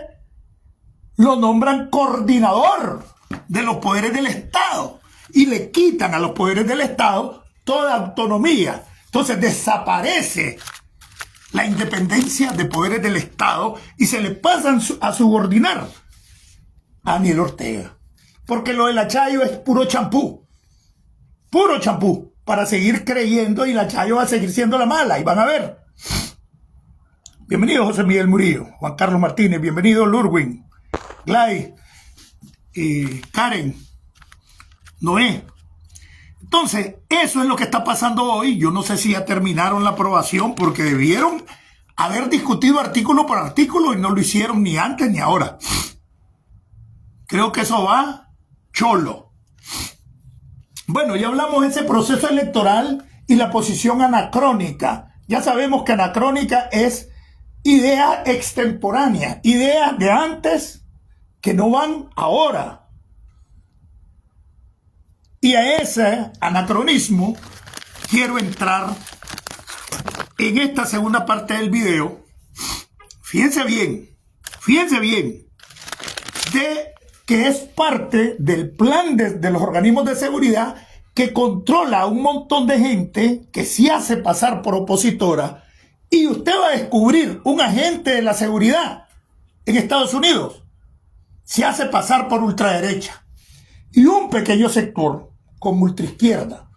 Speaker 1: lo nombran coordinador de los poderes del Estado y le quitan a los poderes del Estado toda autonomía. Entonces desaparece la independencia de poderes del Estado y se le pasan a subordinar a Daniel Ortega. Porque lo de la Chayo es puro champú para seguir creyendo, y la Chayo va a seguir siendo la mala, y van a ver. Bienvenido José Miguel Murillo, Juan Carlos Martínez, bienvenido Lurwin, Glay, Karen, Noé. Entonces, eso es lo que está pasando hoy. Yo no sé si ya terminaron la aprobación, porque debieron haber discutido artículo por artículo y no lo hicieron ni antes ni ahora. Creo que eso va cholo. Bueno, ya hablamos de ese proceso electoral y la posición anacrónica. Ya sabemos que anacrónica es idea extemporánea, ideas de antes que no van ahora. Y a ese anacronismo quiero entrar en esta segunda parte del video. Fíjense bien, de que es parte del plan de los organismos de seguridad que controla a un montón de gente que se hace pasar por opositora, y usted va a descubrir un agente de la seguridad en Estados Unidos se hace pasar por ultraderecha y un pequeño sector con ultraizquierda.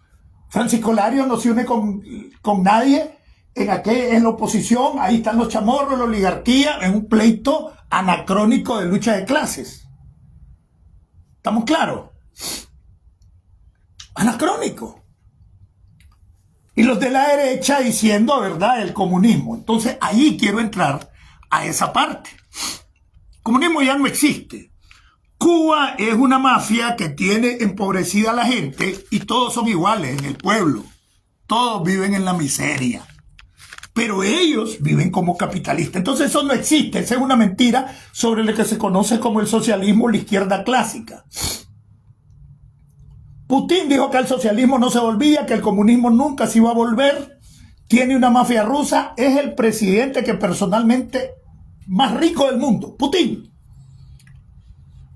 Speaker 1: Francisco Larios no se une con nadie en la oposición. Ahí están los chamorros, la oligarquía, en un pleito anacrónico de lucha de clases. ¿Estamos claros? Anacrónico. Y los de la derecha diciendo, ¿verdad?, el comunismo. Entonces ahí quiero entrar a esa parte. El comunismo ya no existe. Cuba es una mafia que tiene empobrecida a la gente y todos son iguales en el pueblo. Todos viven en la miseria. Pero ellos viven como capitalistas. Entonces eso no existe. Esa es una mentira sobre lo que se conoce como el socialismo, la izquierda clásica. Putin dijo que el socialismo no se volvía, que el comunismo nunca se iba a volver. Tiene una mafia rusa. Es el presidente que personalmente más rico del mundo. Putin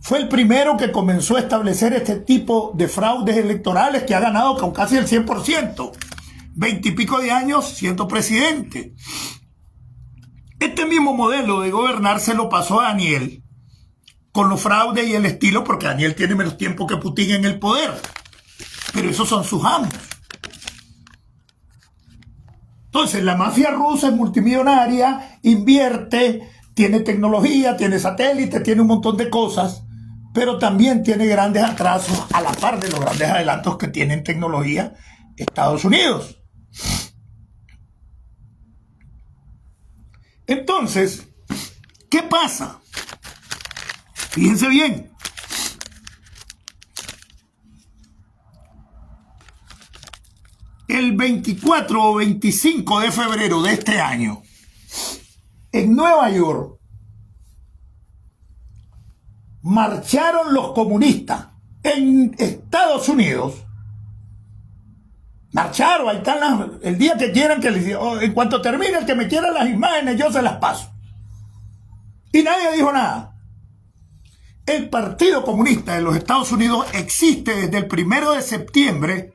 Speaker 1: fue el primero que comenzó a establecer este tipo de fraudes electorales, que ha ganado con casi el 100%. 20 y pico de años siendo presidente. Este mismo modelo de gobernar se lo pasó a Daniel con los fraudes y el estilo, porque Daniel tiene menos tiempo que Putin en el poder. Pero esos son sus amos. Entonces la mafia rusa es multimillonaria, invierte, tiene tecnología, tiene satélites, tiene un montón de cosas, pero también tiene grandes atrasos a la par de los grandes adelantos que tiene en tecnología Estados Unidos. Entonces, ¿qué pasa? Fíjense bien. El 24 o 25 de febrero de este año, en Nueva York, marcharon los comunistas en Estados Unidos. Marcharon, ahí están el día que quieran, en cuanto termine, el que me quiera las imágenes, yo se las paso. Y nadie dijo nada. El Partido Comunista de los Estados Unidos existe desde el 1 de septiembre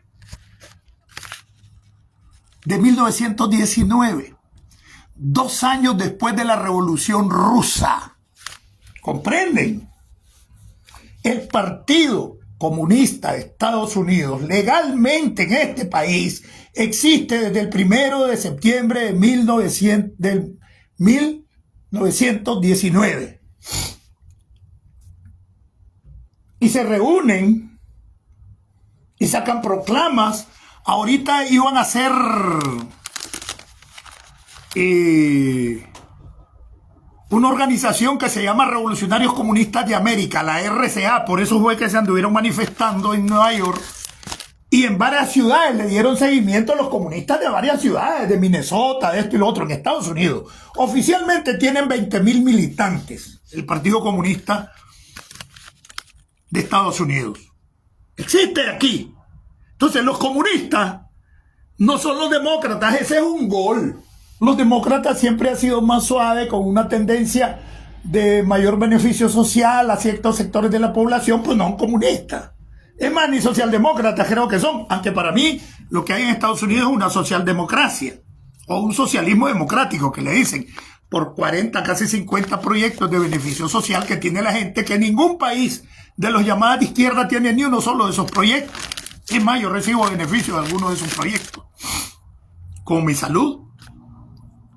Speaker 1: de 1919, 2 años después de la Revolución Rusa. ¿Comprenden? El Partido Comunista de Estados Unidos legalmente en este país existe desde el 1 de septiembre de 1919. Y se reúnen y sacan proclamas. Ahorita iban a hacer una organización que se llama Revolucionarios Comunistas de América, la RCA, por eso fue que se anduvieron manifestando en Nueva York. Y en varias ciudades le dieron seguimiento a los comunistas de varias ciudades, de Minnesota, de esto y lo otro, en Estados Unidos. Oficialmente tienen 20,000 militantes, el Partido Comunista de Estados Unidos. Existe aquí. Entonces los comunistas no son los demócratas, ese es un gol. Los demócratas siempre han sido más suaves, con una tendencia de mayor beneficio social a ciertos sectores de la población, pues no son comunistas. Es más, ni socialdemócratas creo que son, aunque para mí lo que hay en Estados Unidos es una socialdemocracia, o un socialismo democrático que le dicen, por 40, casi 50 proyectos de beneficio social que tiene la gente, que ningún país de los llamados de izquierda tiene ni uno solo de esos proyectos. Es más, yo recibo beneficios de algunos de esos proyectos, como mi salud,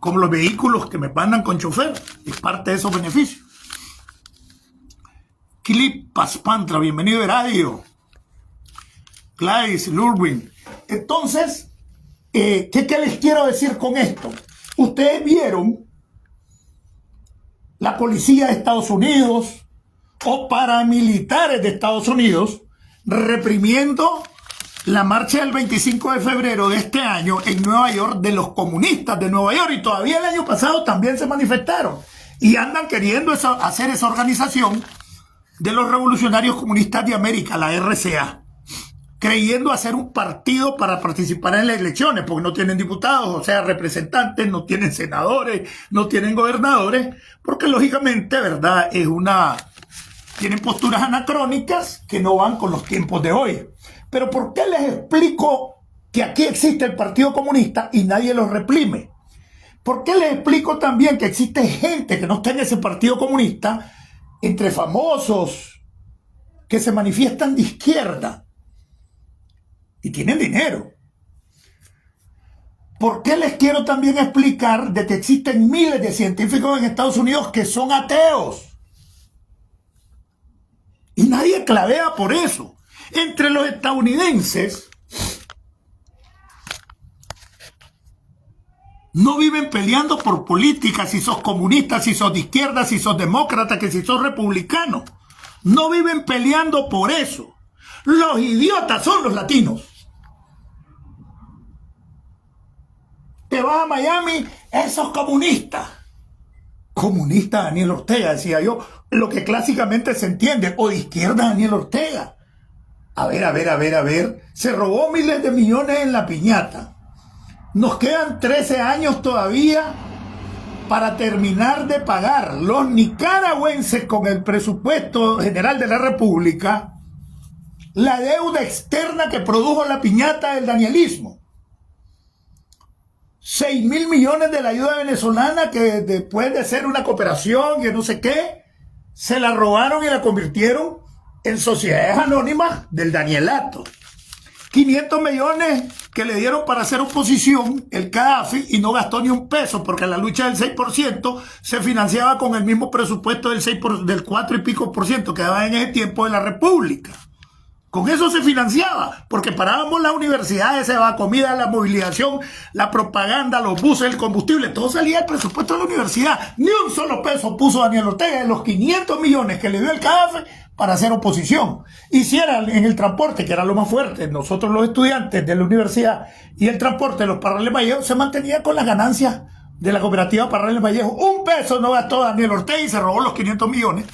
Speaker 1: como los vehículos que me mandan con chofer, es parte de esos beneficios. Clip Paspantra, bienvenido a Radio. Gladys, Lurwin. Entonces, ¿qué les quiero decir con esto? Ustedes vieron la policía de Estados Unidos o paramilitares de Estados Unidos reprimiendo la marcha del 25 de febrero de este año en Nueva York de los comunistas de Nueva York, y todavía el año pasado también se manifestaron y andan queriendo hacer esa organización de los Revolucionarios Comunistas de América, la RCA, creyendo hacer un partido para participar en las elecciones, porque no tienen diputados, o sea, representantes, no tienen senadores, no tienen gobernadores, porque lógicamente, ¿verdad?, tienen posturas anacrónicas que no van con los tiempos de hoy. Pero ¿por qué les explico que aquí existe el Partido Comunista y nadie los reprime? ¿Por qué les explico también que existe gente que no está en ese Partido Comunista, entre famosos, que se manifiestan de izquierda y tienen dinero? ¿Por qué les quiero también explicar de que existen miles de científicos en Estados Unidos que son ateos? Y nadie clavea por eso. Entre los estadounidenses no viven peleando por política, si sos comunista, si sos de izquierda, si sos demócrata, que si sos republicano. No viven peleando por eso. Los idiotas son los latinos. Te vas a Miami, esos comunistas. Comunista Daniel Ortega, decía yo, lo que clásicamente se entiende, o de izquierda Daniel Ortega. A ver, se robó miles de millones en la piñata. Nos quedan 13 años todavía para terminar de pagar los nicaragüenses con el presupuesto general de la República la deuda externa que produjo la piñata del danielismo. 6,000 millones de la ayuda venezolana que después de ser una cooperación y no sé qué, se la robaron y la convirtieron en sociedades anónimas del danielato. 500 millones que le dieron para hacer oposición el Gaddafi y no gastó ni un peso porque la lucha del 6% se financiaba con el mismo presupuesto del 4 y pico por ciento que daba en ese tiempo de la República. Con eso se financiaba, porque parábamos las universidades, se daba comida, la movilización, la propaganda, los buses, el combustible, todo salía del presupuesto de la universidad. Ni un solo peso puso Daniel Ortega de los 500 millones que le dio el Gaddafi para hacer oposición. Hicieran en el transporte, que era lo más fuerte, nosotros los estudiantes de la universidad, y el transporte de los Parrales Vallejo se mantenía con las ganancias de la cooperativa Parrales Vallejo. Un peso no gastó Daniel Ortega y se robó los 500 millones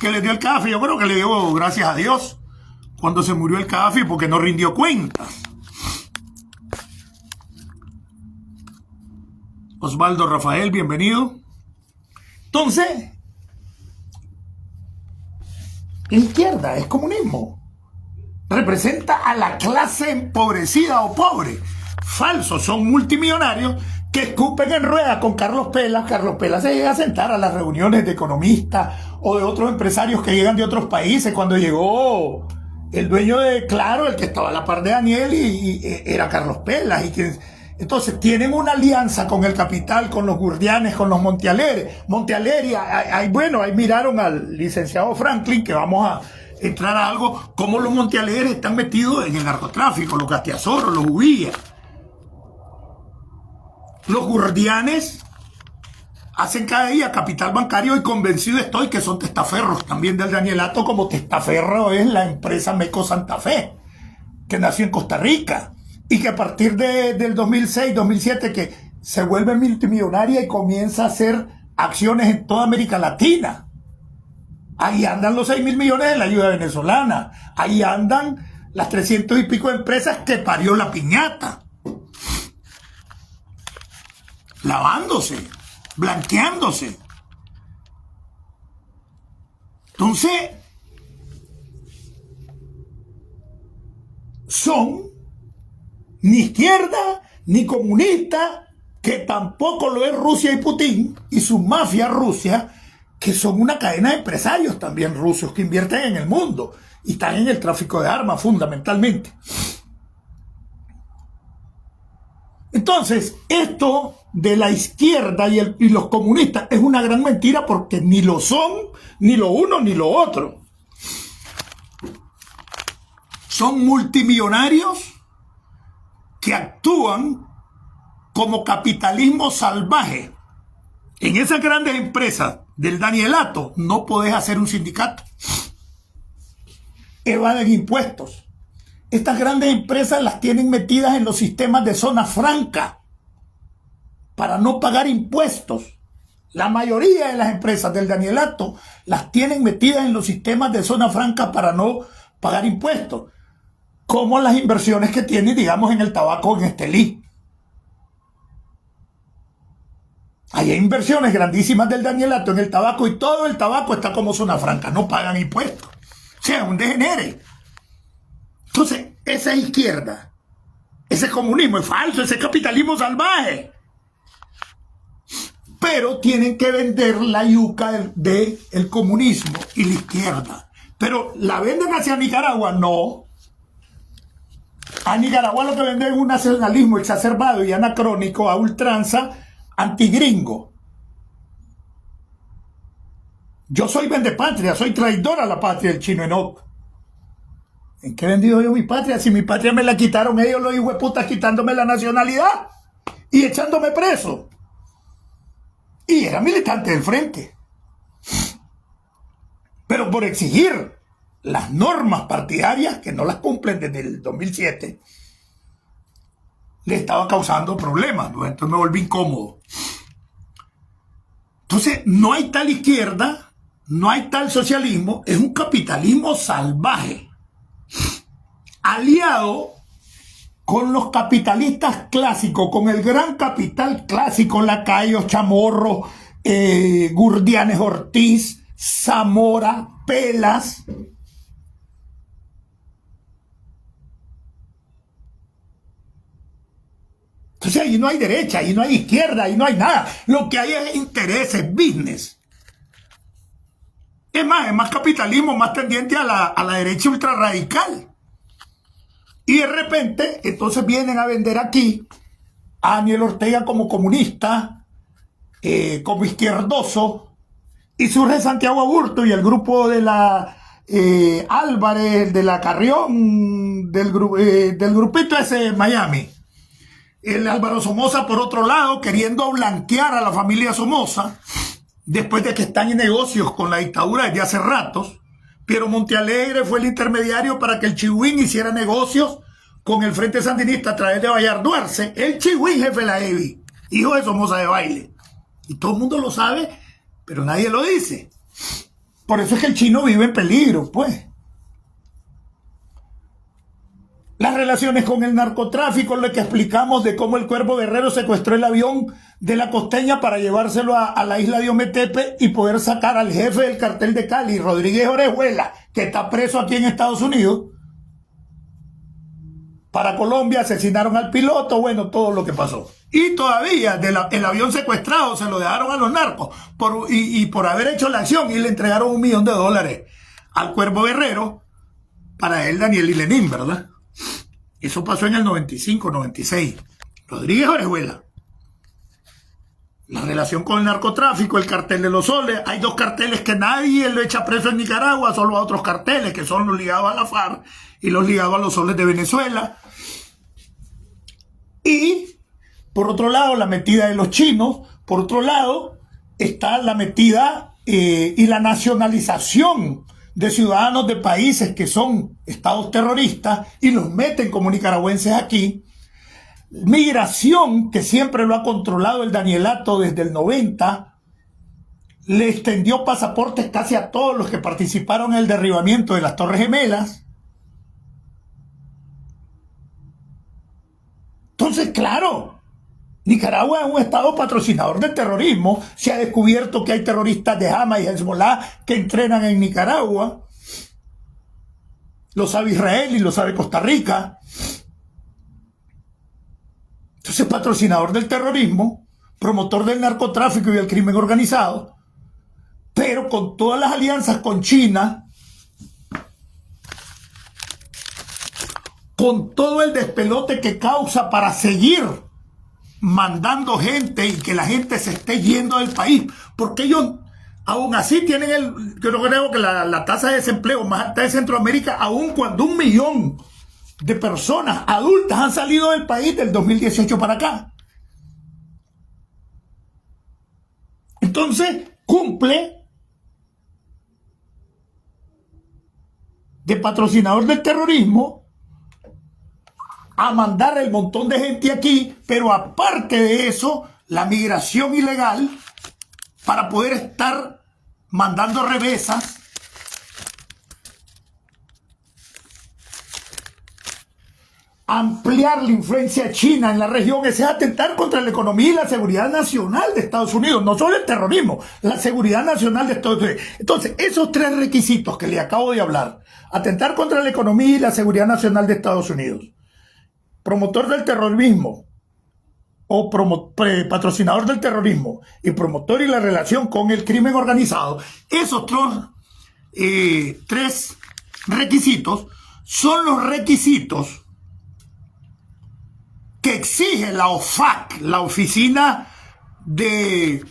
Speaker 1: que le dio el Gaddafi. Yo creo que le dio gracias a Dios cuando se murió el Gaddafi, porque no rindió cuentas. Osvaldo Rafael, bienvenido. Entonces, la izquierda es comunismo. Representa a la clase empobrecida o pobre. Falsos, son multimillonarios que escupen en rueda con Carlos Pelas. Carlos Pelas se llega a sentar a las reuniones de economistas o de otros empresarios que llegan de otros países. Cuando llegó el dueño de Claro, el que estaba a la par de Daniel, y era Carlos Pelas. Entonces tienen una alianza con el capital, con los Gurdianes, con los Montealeri. Ahí miraron al licenciado Franklin, que vamos a entrar a algo como los montealegres están metidos en el narcotráfico, los Gastiasoros, los Ubilla. Los Gurdianes hacen cada día capital bancario y convencido estoy que son testaferros también del Danielato, como testaferro es la empresa Meco Santa Fe, que nació en Costa Rica y que a partir del 2006, 2007 que se vuelve multimillonaria y comienza a hacer acciones en toda América Latina. Ahí andan los 6.000 millones de la ayuda venezolana. Ahí andan las 300 y pico empresas que parió la piñata. Lavándose, blanqueándose. Entonces, son ni izquierda ni comunista, que tampoco lo es Rusia y Putin y su mafia Rusia, que son una cadena de empresarios también rusos que invierten en el mundo y están en el tráfico de armas fundamentalmente. Entonces, esto de la izquierda y los comunistas es una gran mentira, porque ni lo son, ni lo uno ni lo otro. Son multimillonarios que actúan como capitalismo salvaje. En esas grandes empresas del Danielato no podés hacer un sindicato. Evaden impuestos. Estas grandes empresas las tienen metidas en los sistemas de zona franca para no pagar impuestos. La mayoría de las empresas del Danielato las tienen metidas en los sistemas de zona franca para no pagar impuestos, como las inversiones que tienen, digamos, en el tabaco en Estelí. Hay inversiones grandísimas del Danielato en el tabaco y todo el tabaco está como zona franca, no pagan impuestos. O sea, un degenere. Entonces, esa izquierda, ese comunismo es falso, ese capitalismo salvaje. Pero tienen que vender la yuca del comunismo y la izquierda. Pero ¿la venden hacia Nicaragua? No. A Nicaragua lo que venden es un nacionalismo exacerbado y anacrónico a ultranza, antigringo. Yo soy vendepatria, soy traidor a la patria, el Chino Enoch. ¿En qué he vendido yo mi patria? Si mi patria me la quitaron ellos, los hijueputas, quitándome la nacionalidad y echándome preso. Y era militante del frente. Pero por exigir las normas partidarias, que no las cumplen desde el 2007, le estaba causando problemas, ¿no? Entonces me volví incómodo. Entonces, no hay tal izquierda, no hay tal socialismo, es un capitalismo salvaje, aliado con los capitalistas clásicos, con el gran capital clásico, Lacayos, Chamorro, Gurdianes Ortiz, Zamora, Pelas. Entonces ahí no hay derecha, ahí no hay izquierda, ahí no hay nada. Lo que hay es intereses, business. Es más capitalismo, más tendiente a la derecha ultrarradical. Y de repente, entonces vienen a vender aquí a Daniel Ortega como comunista, como izquierdoso, y surge Santiago Aburto y el grupo de la Álvarez, de la Carrión, del grupito ese de Miami. El Álvaro Somoza, por otro lado, queriendo blanquear a la familia Somoza, después de que están en negocios con la dictadura desde hace ratos. Piero Montealegre fue el intermediario para que el Chihuín hiciera negocios con el Frente Sandinista a través de Bayardo Arce, el Chihuín jefe de la EBI, hijo de Somoza de Baile. Y todo el mundo lo sabe, pero nadie lo dice. Por eso es que el chino vive en peligro, pues. Las relaciones con el narcotráfico, lo que explicamos de cómo el Cuervo Guerrero secuestró el avión de la Costeña para llevárselo a la isla de Ometepe y poder sacar al jefe del cartel de Cali, Rodríguez Orejuela, que está preso aquí en Estados Unidos, para Colombia. Asesinaron al piloto, bueno, todo lo que pasó. Y todavía el avión secuestrado se lo dejaron a los narcos por haber hecho la acción, y le entregaron $1 millón al Cuervo Guerrero, para él, Daniel y Lenín, ¿verdad? Eso pasó en el 95, 96. Rodríguez Orejuela. la relación con el narcotráfico, el cartel de los soles. Hay dos carteles que nadie lo echa preso en Nicaragua, solo a otros carteles, que son los ligados a la FARC y los ligados a los soles de Venezuela. Y, por otro lado, la metida de los chinos. Por otro lado, está la metida y la nacionalización de ciudadanos de países que son estados terroristas y los meten como nicaragüenses aquí. Migración, que siempre lo ha controlado el Danielato desde el 90, le extendió pasaportes casi a todos los que participaron en el derribamiento de las Torres Gemelas. Entonces, claro, Nicaragua es un estado patrocinador del terrorismo. Se ha descubierto que hay terroristas de Hamas y Hezbollah que entrenan en Nicaragua. Lo sabe Israel y lo sabe Costa Rica. Entonces, patrocinador del terrorismo, promotor del narcotráfico y del crimen organizado, pero con todas las alianzas con China, con todo el despelote que causa para seguir mandando gente y que la gente se esté yendo del país, porque ellos aún así tienen yo creo que la tasa de desempleo más alta de Centroamérica, aun cuando 1 millón de personas adultas han salido del país del 2018 para acá. Entonces, cumple de patrocinador del terrorismo a mandar el montón de gente aquí, pero aparte de eso, la migración ilegal para poder estar mandando remesas, ampliar la influencia china en la región. Ese es atentar contra la economía y la seguridad nacional de Estados Unidos, no solo el terrorismo, la seguridad nacional de Estados Unidos. Entonces, esos 3 requisitos que le acabo de hablar, atentar contra la economía y la seguridad nacional de Estados Unidos, promotor del terrorismo o patrocinador del terrorismo y promotor y la relación con el crimen organizado, esos 3 requisitos son los requisitos que exige la OFAC, la Oficina del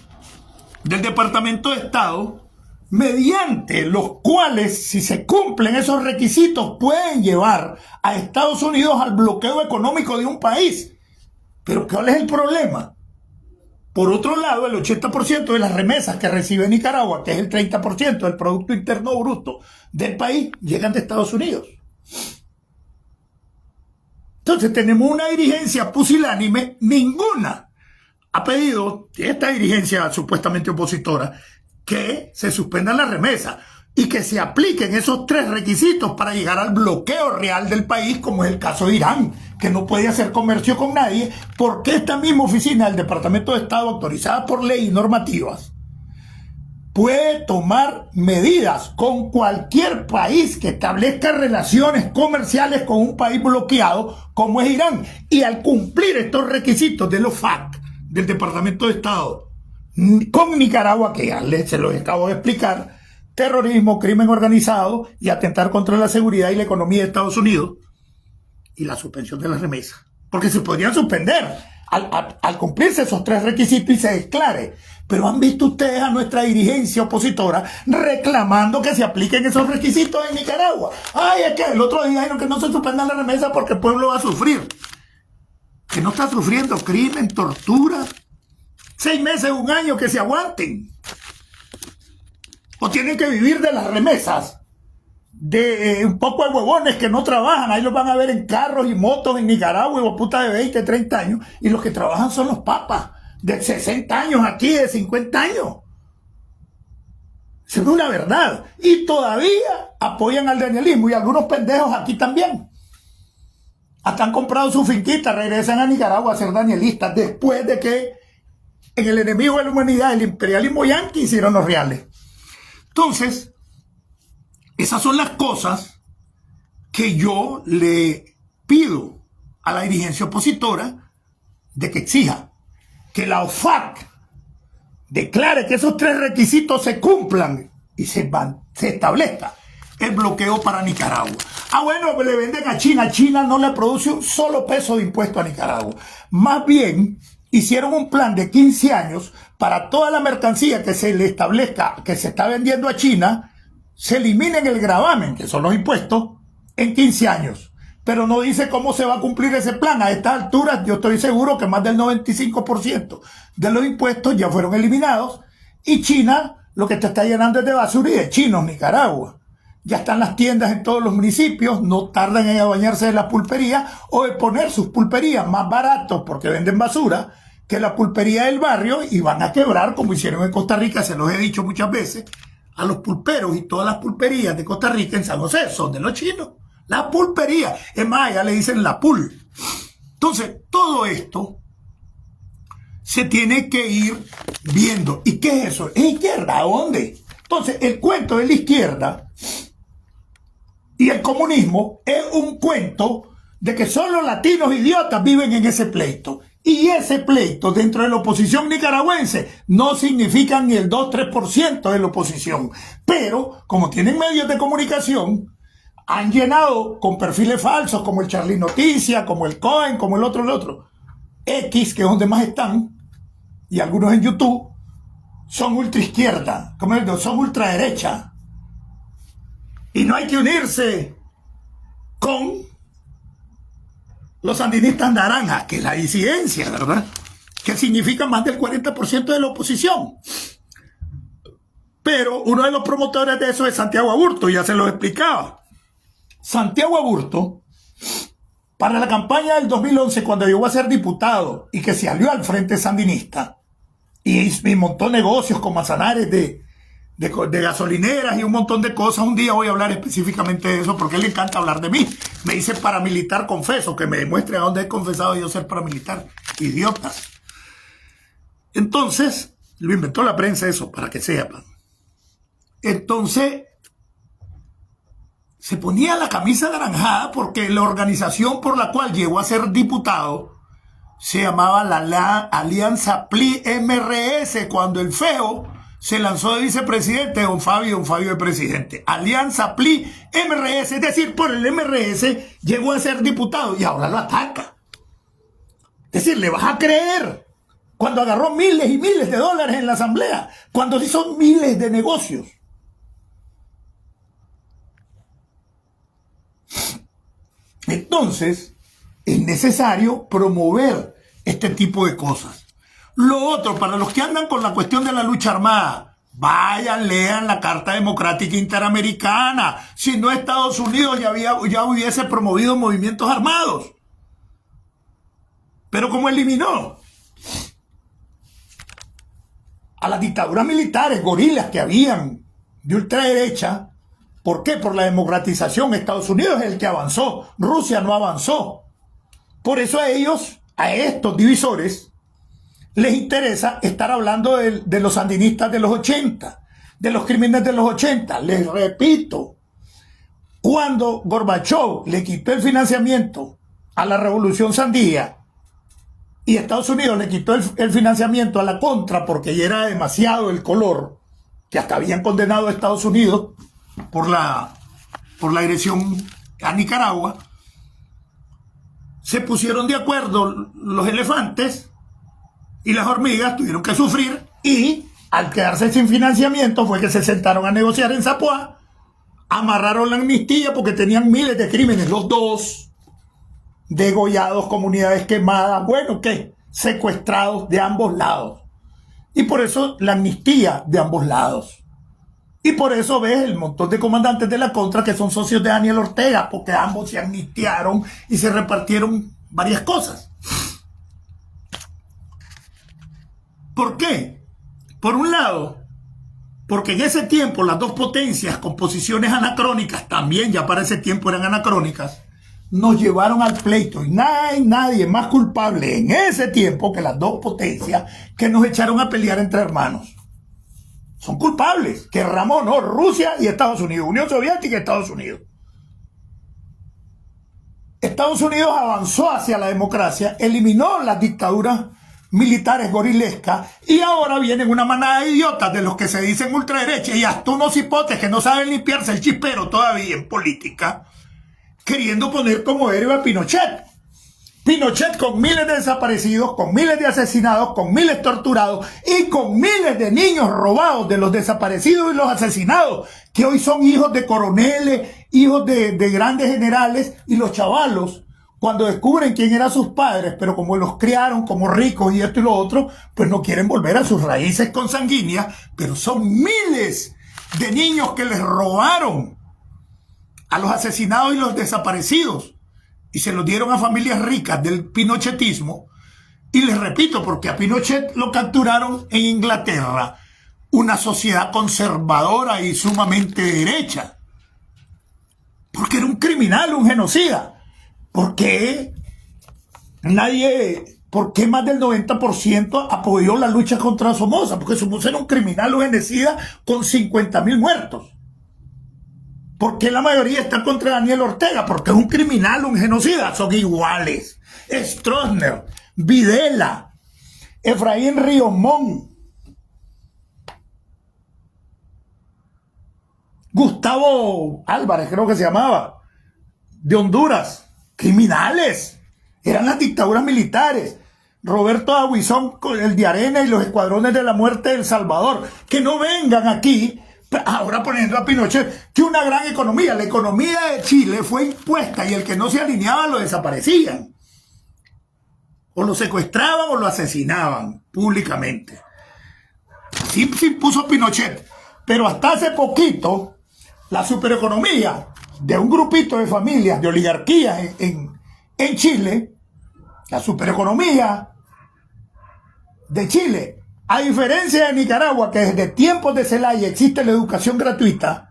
Speaker 1: Departamento de Estado, mediante los cuales, si se cumplen esos requisitos, pueden llevar a Estados Unidos al bloqueo económico de un país. Pero ¿cuál es el problema? Por otro lado, el 80% de las remesas que recibe Nicaragua, que es el 30% del Producto Interno Bruto del país, llegan de Estados Unidos. Entonces tenemos una dirigencia pusilánime. Ninguna ha pedido, esta dirigencia supuestamente opositora, que se suspendan las remesas y que se apliquen esos 3 requisitos para llegar al bloqueo real del país, como es el caso de Irán, que no puede hacer comercio con nadie, porque esta misma oficina del Departamento de Estado, autorizada por ley y normativas, puede tomar medidas con cualquier país que establezca relaciones comerciales con un país bloqueado, como es Irán. Y al cumplir estos requisitos de los FAC, del Departamento de Estado, con Nicaragua, que ya se los acabo de explicar, terrorismo, crimen organizado y atentar contra la seguridad y la economía de Estados Unidos, y la suspensión de las remesas. Porque se podrían suspender al cumplirse esos 3 requisitos y se declare. Pero han visto ustedes a nuestra dirigencia opositora reclamando que se apliquen esos requisitos en Nicaragua. Ay, es que el otro día dijeron que no se suspendan las remesas porque el pueblo va a sufrir. Que no está sufriendo crimen, tortura, 6 meses, 1 año, que se aguanten. O tienen que vivir de las remesas de un poco de huevones que no trabajan. Ahí los van a ver en carros y motos en Nicaragua, y puta de 20, 30 años. Y los que trabajan son los papas de 60 años aquí, de 50 años. Esa es una verdad. Y todavía apoyan al danielismo, y algunos pendejos aquí también. Hasta han comprado su finquita, regresan a Nicaragua a ser danielistas después de que en el enemigo de la humanidad, el imperialismo yanqui, hicieron los reales. Entonces, esas son las cosas que yo le pido a la dirigencia opositora de que exija que la OFAC declare que esos 3 requisitos se cumplan y se establezca el bloqueo para Nicaragua. Ah, bueno, le venden a China. China no le produce un solo peso de impuesto a Nicaragua. Más bien, hicieron un plan de 15 años para toda la mercancía que se le establezca, que se está vendiendo a China, se eliminen el gravamen, que son los impuestos, en 15 años. Pero no dice cómo se va a cumplir ese plan. A estas alturas yo estoy seguro que más del 95% de los impuestos ya fueron eliminados y China lo que te está llenando es de basura y de chinos, Nicaragua. Ya están las tiendas en todos los municipios, no tardan en bañarse de la pulpería o de poner sus pulperías más baratos porque venden basura que la pulpería del barrio y van a quebrar como hicieron en Costa Rica, se los he dicho muchas veces, a los pulperos y todas las pulperías de Costa Rica en San José son de los chinos. La pulpería, es más, ya le dicen la pul. Entonces, todo esto se tiene que ir viendo. ¿Y qué es eso? ¿Es izquierda? ¿A dónde? Entonces, el cuento de la izquierda y el comunismo es un cuento de que solo latinos idiotas viven en ese pleito. Y ese pleito dentro de la oposición nicaragüense no significa ni el 2-3% de la oposición. Pero, como tienen medios de comunicación, han llenado con perfiles falsos como el Charlie Noticia, como el Cohen, como el otro. X, que es donde más están, y algunos en YouTube, son ultraizquierda, son ultraderecha. Y no hay que unirse con los sandinistas naranjas, que es la disidencia, ¿verdad? Que significa más del 40% de la oposición. Pero uno de los promotores de eso es Santiago Aburto, ya se lo explicaba. Santiago Aburto, para la campaña del 2011, cuando llegó a ser diputado y que se alió al Frente Sandinista y montó negocios con Manzanares de gasolineras y un montón de cosas, un día voy a hablar específicamente de eso porque a él le encanta hablar de mí. Me dice paramilitar confeso, que me demuestre a dónde he confesado yo ser paramilitar. Idiotas. Entonces, lo inventó la prensa eso, para que sepan. Entonces, se ponía la camisa naranjada porque la organización por la cual llegó a ser diputado se llamaba la Alianza PLI-MRS, cuando el feo se lanzó de vicepresidente, don Fabio de presidente. Alianza PLI-MRS, es decir, por el MRS llegó a ser diputado y ahora lo ataca. Es decir, ¿le vas a creer? Cuando agarró miles y miles de dólares en la asamblea, cuando hizo miles de negocios. Entonces, es necesario promover este tipo de cosas. Lo otro, para los que andan con la cuestión de la lucha armada, vayan, lean la Carta Democrática Interamericana. Si no, Estados Unidos ya hubiese promovido movimientos armados. Pero como eliminó a las dictaduras militares, gorilas que habían de ultraderecha, ¿por qué? Por la democratización. Estados Unidos es el que avanzó, Rusia no avanzó. Por eso a ellos, a estos divisores, les interesa estar hablando de los sandinistas de los 80, de los crímenes de los 80. Les repito, cuando Gorbachev le quitó el financiamiento a la Revolución Sandía y Estados Unidos le quitó el financiamiento a la Contra porque ya era demasiado el color, que hasta habían condenado a Estados Unidos por la agresión a Nicaragua, se pusieron de acuerdo los elefantes y las hormigas, tuvieron que sufrir, y al quedarse sin financiamiento fue que se sentaron a negociar en Zapoá, amarraron la amnistía porque tenían miles de crímenes, los dos, degollados, comunidades quemadas, bueno, ¿qué? Secuestrados de ambos lados. Y por eso la amnistía de ambos lados. Y por eso ves el montón de comandantes de la Contra que son socios de Daniel Ortega, porque ambos se amnistiaron y se repartieron varias cosas. ¿Por qué? Por un lado, porque en ese tiempo las dos potencias con posiciones anacrónicas, también ya para ese tiempo eran anacrónicas, nos llevaron al pleito. Y nadie más culpable en ese tiempo que las dos potencias que nos echaron a pelear entre hermanos. Son culpables, querramos o no, Rusia y Estados Unidos, Unión Soviética y Estados Unidos. Estados Unidos avanzó hacia la democracia, eliminó las dictaduras militares gorilescas y ahora vienen una manada de idiotas de los que se dicen ultraderecha y hasta unos hipotes que no saben limpiarse el chispero todavía en política, queriendo poner como héroe a Pinochet. Pinochet con miles de desaparecidos, con miles de asesinados, con miles torturados y con miles de niños robados de los desaparecidos y los asesinados, que hoy son hijos de coroneles, hijos de grandes generales, y los chavalos, cuando descubren quién eran sus padres, pero como los criaron como ricos y esto y lo otro, pues no quieren volver a sus raíces consanguíneas, pero son miles de niños que les robaron a los asesinados y los desaparecidos y se los dieron a familias ricas del pinochetismo. Y les repito, porque a Pinochet lo capturaron en Inglaterra, una sociedad conservadora y sumamente derecha, porque era un criminal, un genocida. ¿Por qué más del 90% apoyó la lucha contra Somoza? Porque Somoza era un criminal, un genocida con 50.000 muertos. ¿Por qué la mayoría está contra Daniel Ortega? Porque es un criminal, un genocida. Son iguales. Stroessner, Videla, Efraín Ríos Montt, Gustavo Álvarez, creo que se llamaba, de Honduras. Criminales. Eran las dictaduras militares. Roberto Aguizón, el de Arena y los escuadrones de la muerte de El Salvador. Que no vengan aquí, ahora poniendo a Pinochet, que una gran economía. La economía de Chile fue impuesta y el que no se alineaba lo desaparecían. O lo secuestraban o lo asesinaban públicamente. Así se impuso Pinochet. Pero hasta hace poquito, la supereconomía de un grupito de familias, de oligarquías en Chile, la supereconomía de Chile, a diferencia de Nicaragua, que desde tiempos de Zelaya existe la educación gratuita,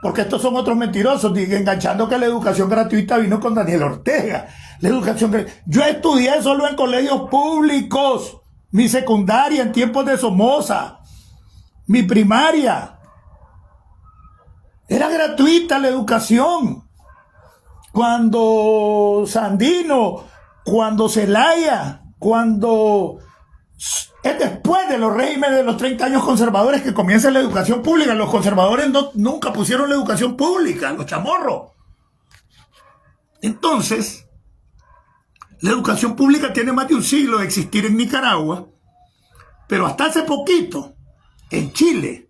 Speaker 1: porque estos son otros mentirosos, enganchando que la educación gratuita vino con Daniel Ortega. La educación Yo estudié solo en colegios públicos, mi secundaria en tiempos de Somoza, mi primaria. Era gratuita la educación. Cuando Sandino, cuando Zelaya, cuando... Es después de los regímenes de los 30 años conservadores que comienza la educación pública. Los conservadores nunca pusieron la educación pública, los chamorros. Entonces, la educación pública tiene más de un siglo de existir en Nicaragua, pero hasta hace poquito, en Chile,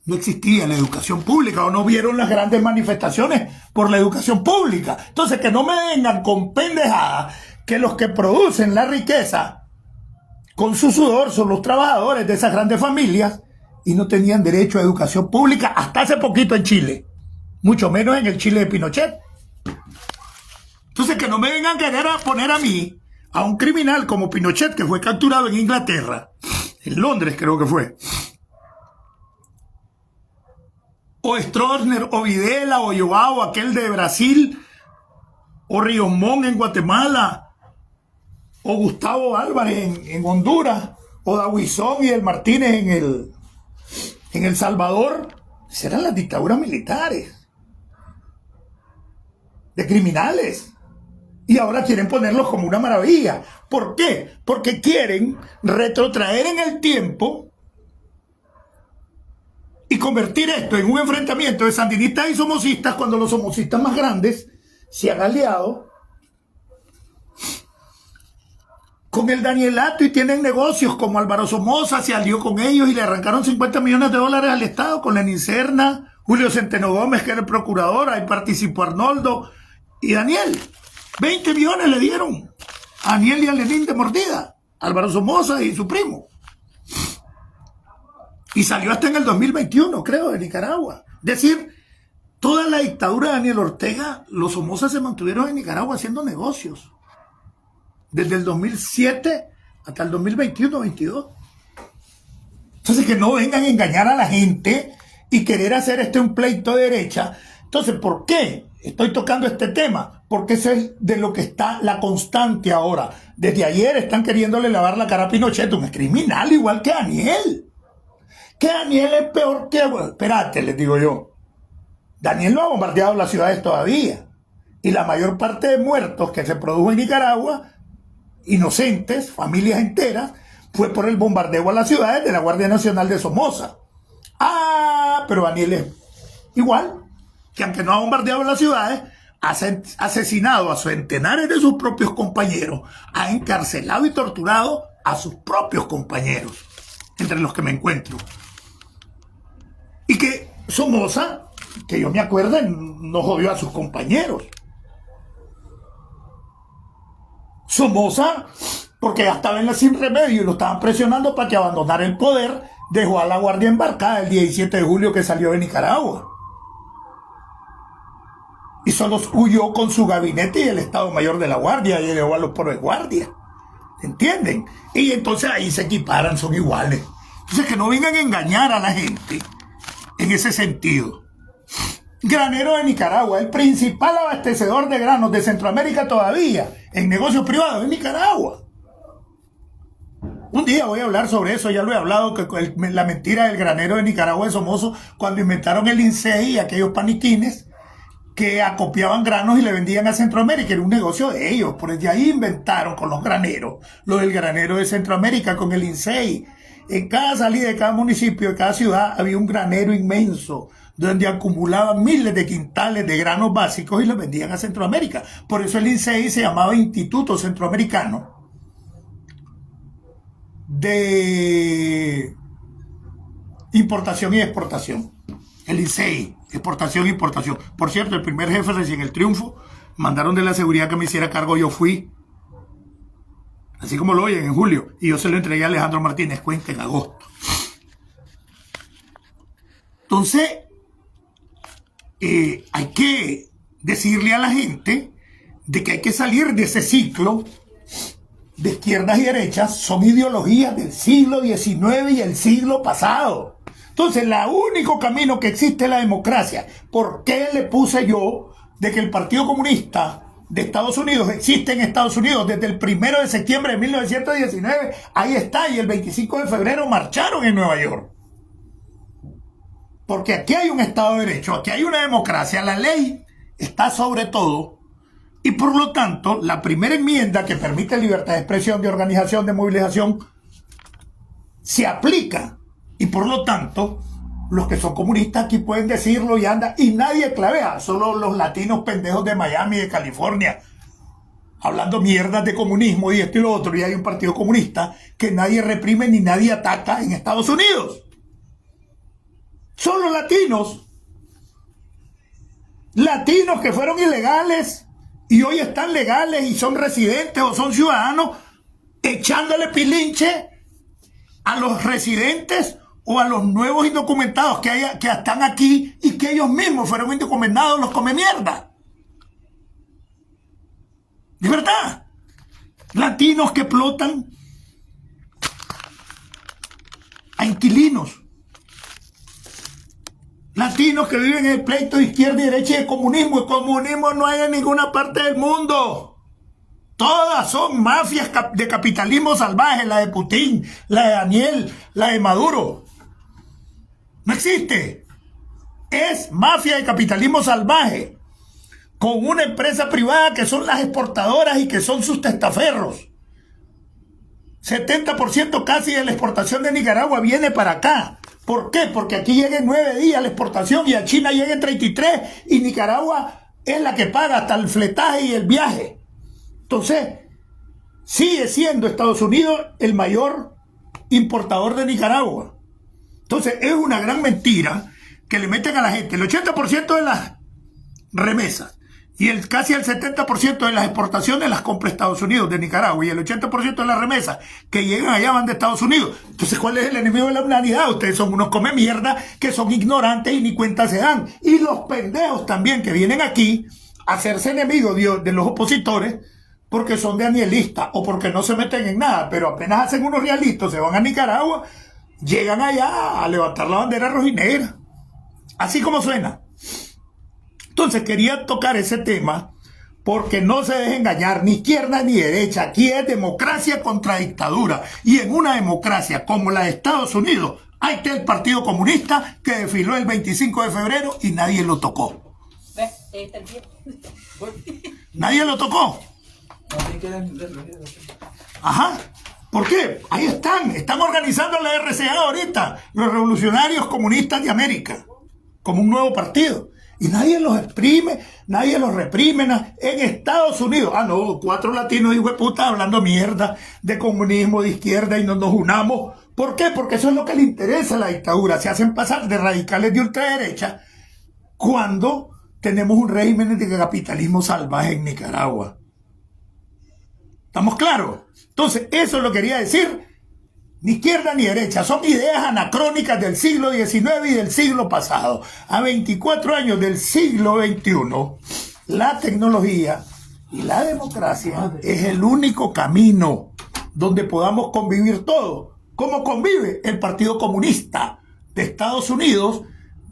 Speaker 1: no existía la educación pública o no vieron las grandes manifestaciones por la educación pública. Entonces, que no me vengan con pendejadas que los que producen la riqueza con su sudor son los trabajadores de esas grandes familias y no tenían derecho a educación pública hasta hace poquito en Chile, mucho menos en el Chile de Pinochet. Entonces, que no me vengan a querer a poner a mí, a un criminal como Pinochet, que fue capturado en Inglaterra, en Londres creo que fue, o Stroessner, o Videla, o Joao, aquel de Brasil, o Ríos Montt en Guatemala, o Gustavo Álvarez en Honduras, o Aguizón y el Martínez en El Salvador. Esas eran las dictaduras militares de criminales. Y ahora quieren ponerlos como una maravilla. ¿Por qué? Porque quieren retrotraer en el tiempo y convertir esto en un enfrentamiento de sandinistas y somocistas, cuando los somocistas más grandes se han aliado con el Danielato y tienen negocios, como Álvaro Somoza se alió con ellos y le arrancaron $50 millones al Estado, con Lenín Serna, Julio Centeno Gómez, que era el procurador, ahí participó Arnoldo y Daniel. 20 millones le dieron a Daniel y a Lenín de mordida, Álvaro Somoza y su primo. Y salió hasta en el 2021, creo, de Nicaragua. Es decir, toda la dictadura de Daniel Ortega, los Somoza se mantuvieron en Nicaragua haciendo negocios. Desde el 2007 hasta el 2021-22. Entonces, que no vengan a engañar a la gente y querer hacer un pleito de derecha. Entonces, ¿por qué estoy tocando este tema? Porque eso es de lo que está la constante ahora. Desde ayer están queriéndole lavar la cara a Pinochet, un criminal igual que Daniel. Que Daniel es peor que... Bueno, espérate, les digo yo. Daniel no ha bombardeado las ciudades todavía. Y la mayor parte de muertos que se produjo en Nicaragua, inocentes, familias enteras, fue por el bombardeo a las ciudades de la Guardia Nacional de Somoza. Ah, pero Daniel es igual, que aunque no ha bombardeado las ciudades, ha asesinado a centenares de sus propios compañeros, ha encarcelado y torturado a sus propios compañeros, entre los que me encuentro. Y que Somoza, que yo me acuerdo, no jodió a sus compañeros. Somoza, porque ya estaba en la sin remedio y lo estaban presionando para que abandonara el poder, dejó a la Guardia embarcada el 17 de julio que salió de Nicaragua. Y solo huyó con su gabinete y el Estado Mayor de la Guardia y dejó a los pobres guardias. ¿Entienden? Y entonces ahí se equiparan, son iguales. Entonces que no vengan a engañar a la gente en ese sentido. Granero de Nicaragua, el principal abastecedor de granos de Centroamérica todavía, en negocios privados, en Nicaragua. Un día voy a hablar sobre eso, ya lo he hablado, que la mentira del granero de Nicaragua de Somoza, cuando inventaron el INSEI y aquellos paniquines que acopiaban granos y le vendían a Centroamérica, era un negocio de ellos, por de ahí inventaron con los graneros, lo del granero de Centroamérica con el INSEI. En cada salida de cada municipio, de cada ciudad, había un granero inmenso, donde acumulaban miles de quintales de granos básicos y los vendían a Centroamérica. Por eso el INSEI se llamaba Instituto Centroamericano de Importación y Exportación. El INSEI, exportación e importación. Por cierto, el primer jefe recién el triunfo, mandaron de la seguridad que me hiciera cargo, yo fui. Así como lo oyen, en julio. Y yo se lo entregué a Alejandro Martínez Cuenca en agosto. Entonces, hay que decirle a la gente de que hay que salir de ese ciclo de izquierdas y derechas. Son ideologías del siglo XIX y el siglo pasado. Entonces, el único camino que existe es la democracia. ¿Por qué le puse yo de que el Partido Comunista de Estados Unidos existe en Estados Unidos desde el 1 de septiembre de 1919? Ahí está, y el 25 de febrero marcharon en Nueva York. Porque aquí hay un Estado de Derecho, aquí hay una democracia, la ley está sobre todo, y por lo tanto, la primera enmienda que permite libertad de expresión, de organización, de movilización, se aplica, y por lo tanto, los que son comunistas aquí pueden decirlo y anda, y nadie clavea, solo los latinos pendejos de Miami, de California, hablando mierdas de comunismo y esto y lo otro, y hay un partido comunista que nadie reprime ni nadie ataca en Estados Unidos. Son los latinos que fueron ilegales y hoy están legales y son residentes o son ciudadanos, echándole pilinche a los residentes o a los nuevos indocumentados que están aquí y que ellos mismos fueron indocumentados, los come mierda. De verdad. Latinos que explotan a inquilinos. Latinos que viven en el pleito de izquierda y derecha y de comunismo. El comunismo no hay en ninguna parte del mundo. Todas son mafias de capitalismo salvaje. La de Putin, la de Daniel, la de Maduro. No existe. Es mafia de capitalismo salvaje. Con una empresa privada que son las exportadoras y que son sus testaferros. 70% casi de la exportación de Nicaragua viene para acá. ¿Por qué? Porque aquí llega en 9 días la exportación y a China llega en 33 y Nicaragua es la que paga hasta el fletaje y el viaje. Entonces, sigue siendo Estados Unidos el mayor importador de Nicaragua. Entonces, es una gran mentira que le meten a la gente el 80% de las remesas y casi el 70% de las exportaciones las compra Estados Unidos de Nicaragua y el 80% de las remesas que llegan allá van de Estados Unidos. Entonces, ¿cuál es el enemigo de la humanidad? Ustedes son unos come mierda que son ignorantes y ni cuenta se dan. Y los pendejos también que vienen aquí a hacerse enemigos de los opositores porque son danielistas o porque no se meten en nada, pero apenas hacen unos realitos, se van a Nicaragua, llegan allá a levantar la bandera rojinegra. Así como suena. Entonces quería tocar ese tema porque no se deje engañar ni izquierda ni derecha. Aquí es democracia contra dictadura. Y en una democracia como la de Estados Unidos, ahí está el Partido Comunista que desfiló el 25 de febrero y nadie lo tocó. Nadie lo tocó. Ajá. ¿Por qué? Ahí están organizando la RCA ahorita, los revolucionarios comunistas de América, como un nuevo partido. Y nadie los exprime, nadie los reprime. En Estados Unidos, 4 latinos hijo de puta hablando mierda de comunismo, de izquierda y no nos unamos. ¿Por qué? Porque eso es lo que le interesa a la dictadura. Se hacen pasar de radicales de ultraderecha cuando tenemos un régimen de capitalismo salvaje en Nicaragua. ¿Estamos claros? Entonces, eso lo quería decir. Ni izquierda ni derecha, son ideas anacrónicas del siglo XIX y del siglo pasado. A 24 años del siglo XXI, la tecnología y la democracia es el único camino donde podamos convivir todos. ¿Cómo convive el Partido Comunista de Estados Unidos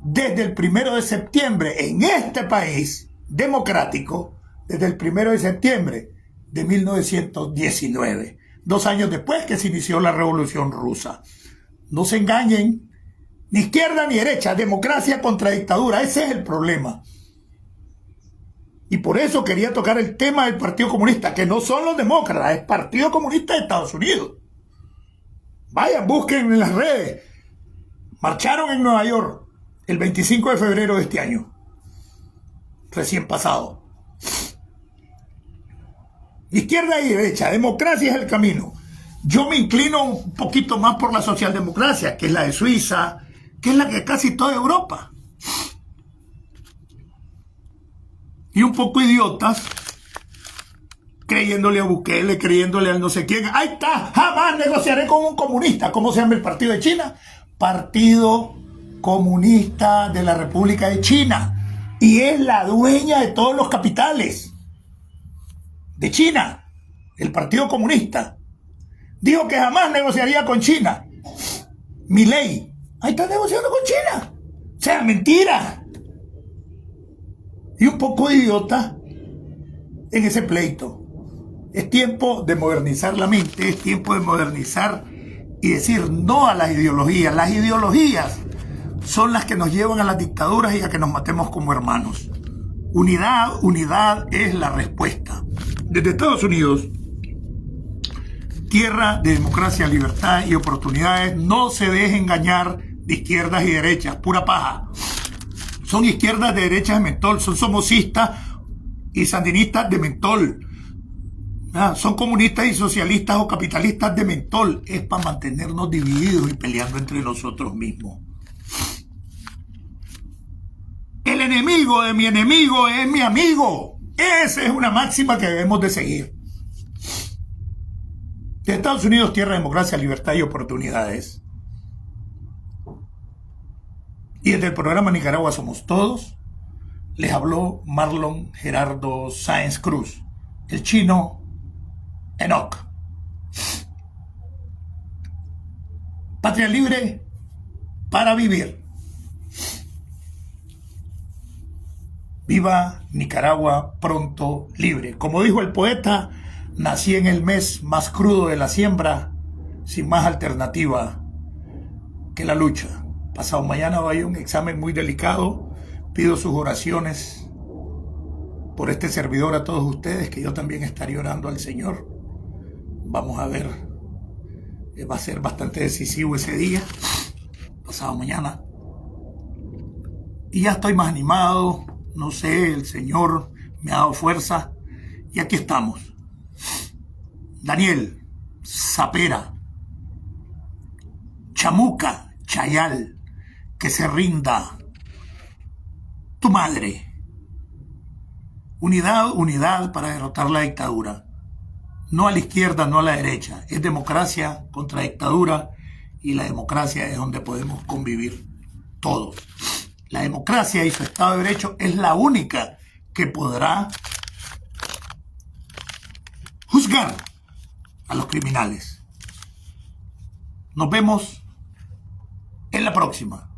Speaker 1: desde el 1 de septiembre en este país democrático, desde el 1 de septiembre de 1919? 2 años después que se inició la Revolución Rusa. No se engañen, ni izquierda ni derecha, democracia contra dictadura, ese es el problema. Y por eso quería tocar el tema del Partido Comunista, que no son los demócratas, es Partido Comunista de Estados Unidos. Vayan, busquen en las redes. Marcharon en Nueva York el 25 de febrero de este año, recién pasado. Izquierda y derecha, democracia es el camino. Yo me inclino un poquito más por la socialdemocracia, que es la de Suiza, que es la que casi toda Europa. Y un poco idiotas, creyéndole a Bukele, creyéndole al no sé quién. Ahí está, jamás negociaré con un comunista. ¿Cómo se llama el partido de China? Partido Comunista de la República de China. Y es la dueña de todos los capitales de China, el Partido Comunista. Dijo que jamás negociaría con China. Milei, ahí está negociando con China. O sea, mentira. Y un poco idiota en ese pleito. Es tiempo de modernizar la mente, es tiempo de modernizar y decir no a las ideologías. Las ideologías son las que nos llevan a las dictaduras y a que nos matemos como hermanos. Unidad es la respuesta. Desde Estados Unidos, tierra de democracia, libertad y oportunidades, no se deje engañar de izquierdas y derechas, pura paja. Son izquierdas de derechas de mentol, son somocistas y sandinistas de mentol. Son comunistas y socialistas o capitalistas de mentol. Es para mantenernos divididos y peleando entre nosotros mismos. El enemigo de mi enemigo es mi amigo. Esa es una máxima que debemos de seguir. De Estados Unidos, tierra de democracia, libertad y oportunidades. Y desde el programa Nicaragua Somos Todos, les habló Marlon Gerardo Sáenz Cruz, el chino Enoch. Patria libre para vivir. Viva Nicaragua pronto libre. Como dijo el poeta, nací en el mes más crudo de la siembra, sin más alternativa que la lucha. Pasado mañana va a haber un examen muy delicado. Pido sus oraciones por este servidor a todos ustedes, que yo también estaré orando al Señor. Vamos a ver, va a ser bastante decisivo ese día, pasado mañana. Y ya estoy más animado. No sé, el Señor me ha dado fuerza y aquí estamos. Daniel, Zapera, Chamuca, Chayal, que se rinda tu madre. Unidad para derrotar la dictadura. No a la izquierda, no a la derecha. Es democracia contra dictadura y la democracia es donde podemos convivir todos. La democracia y su Estado de Derecho es la única que podrá juzgar a los criminales. Nos vemos en la próxima.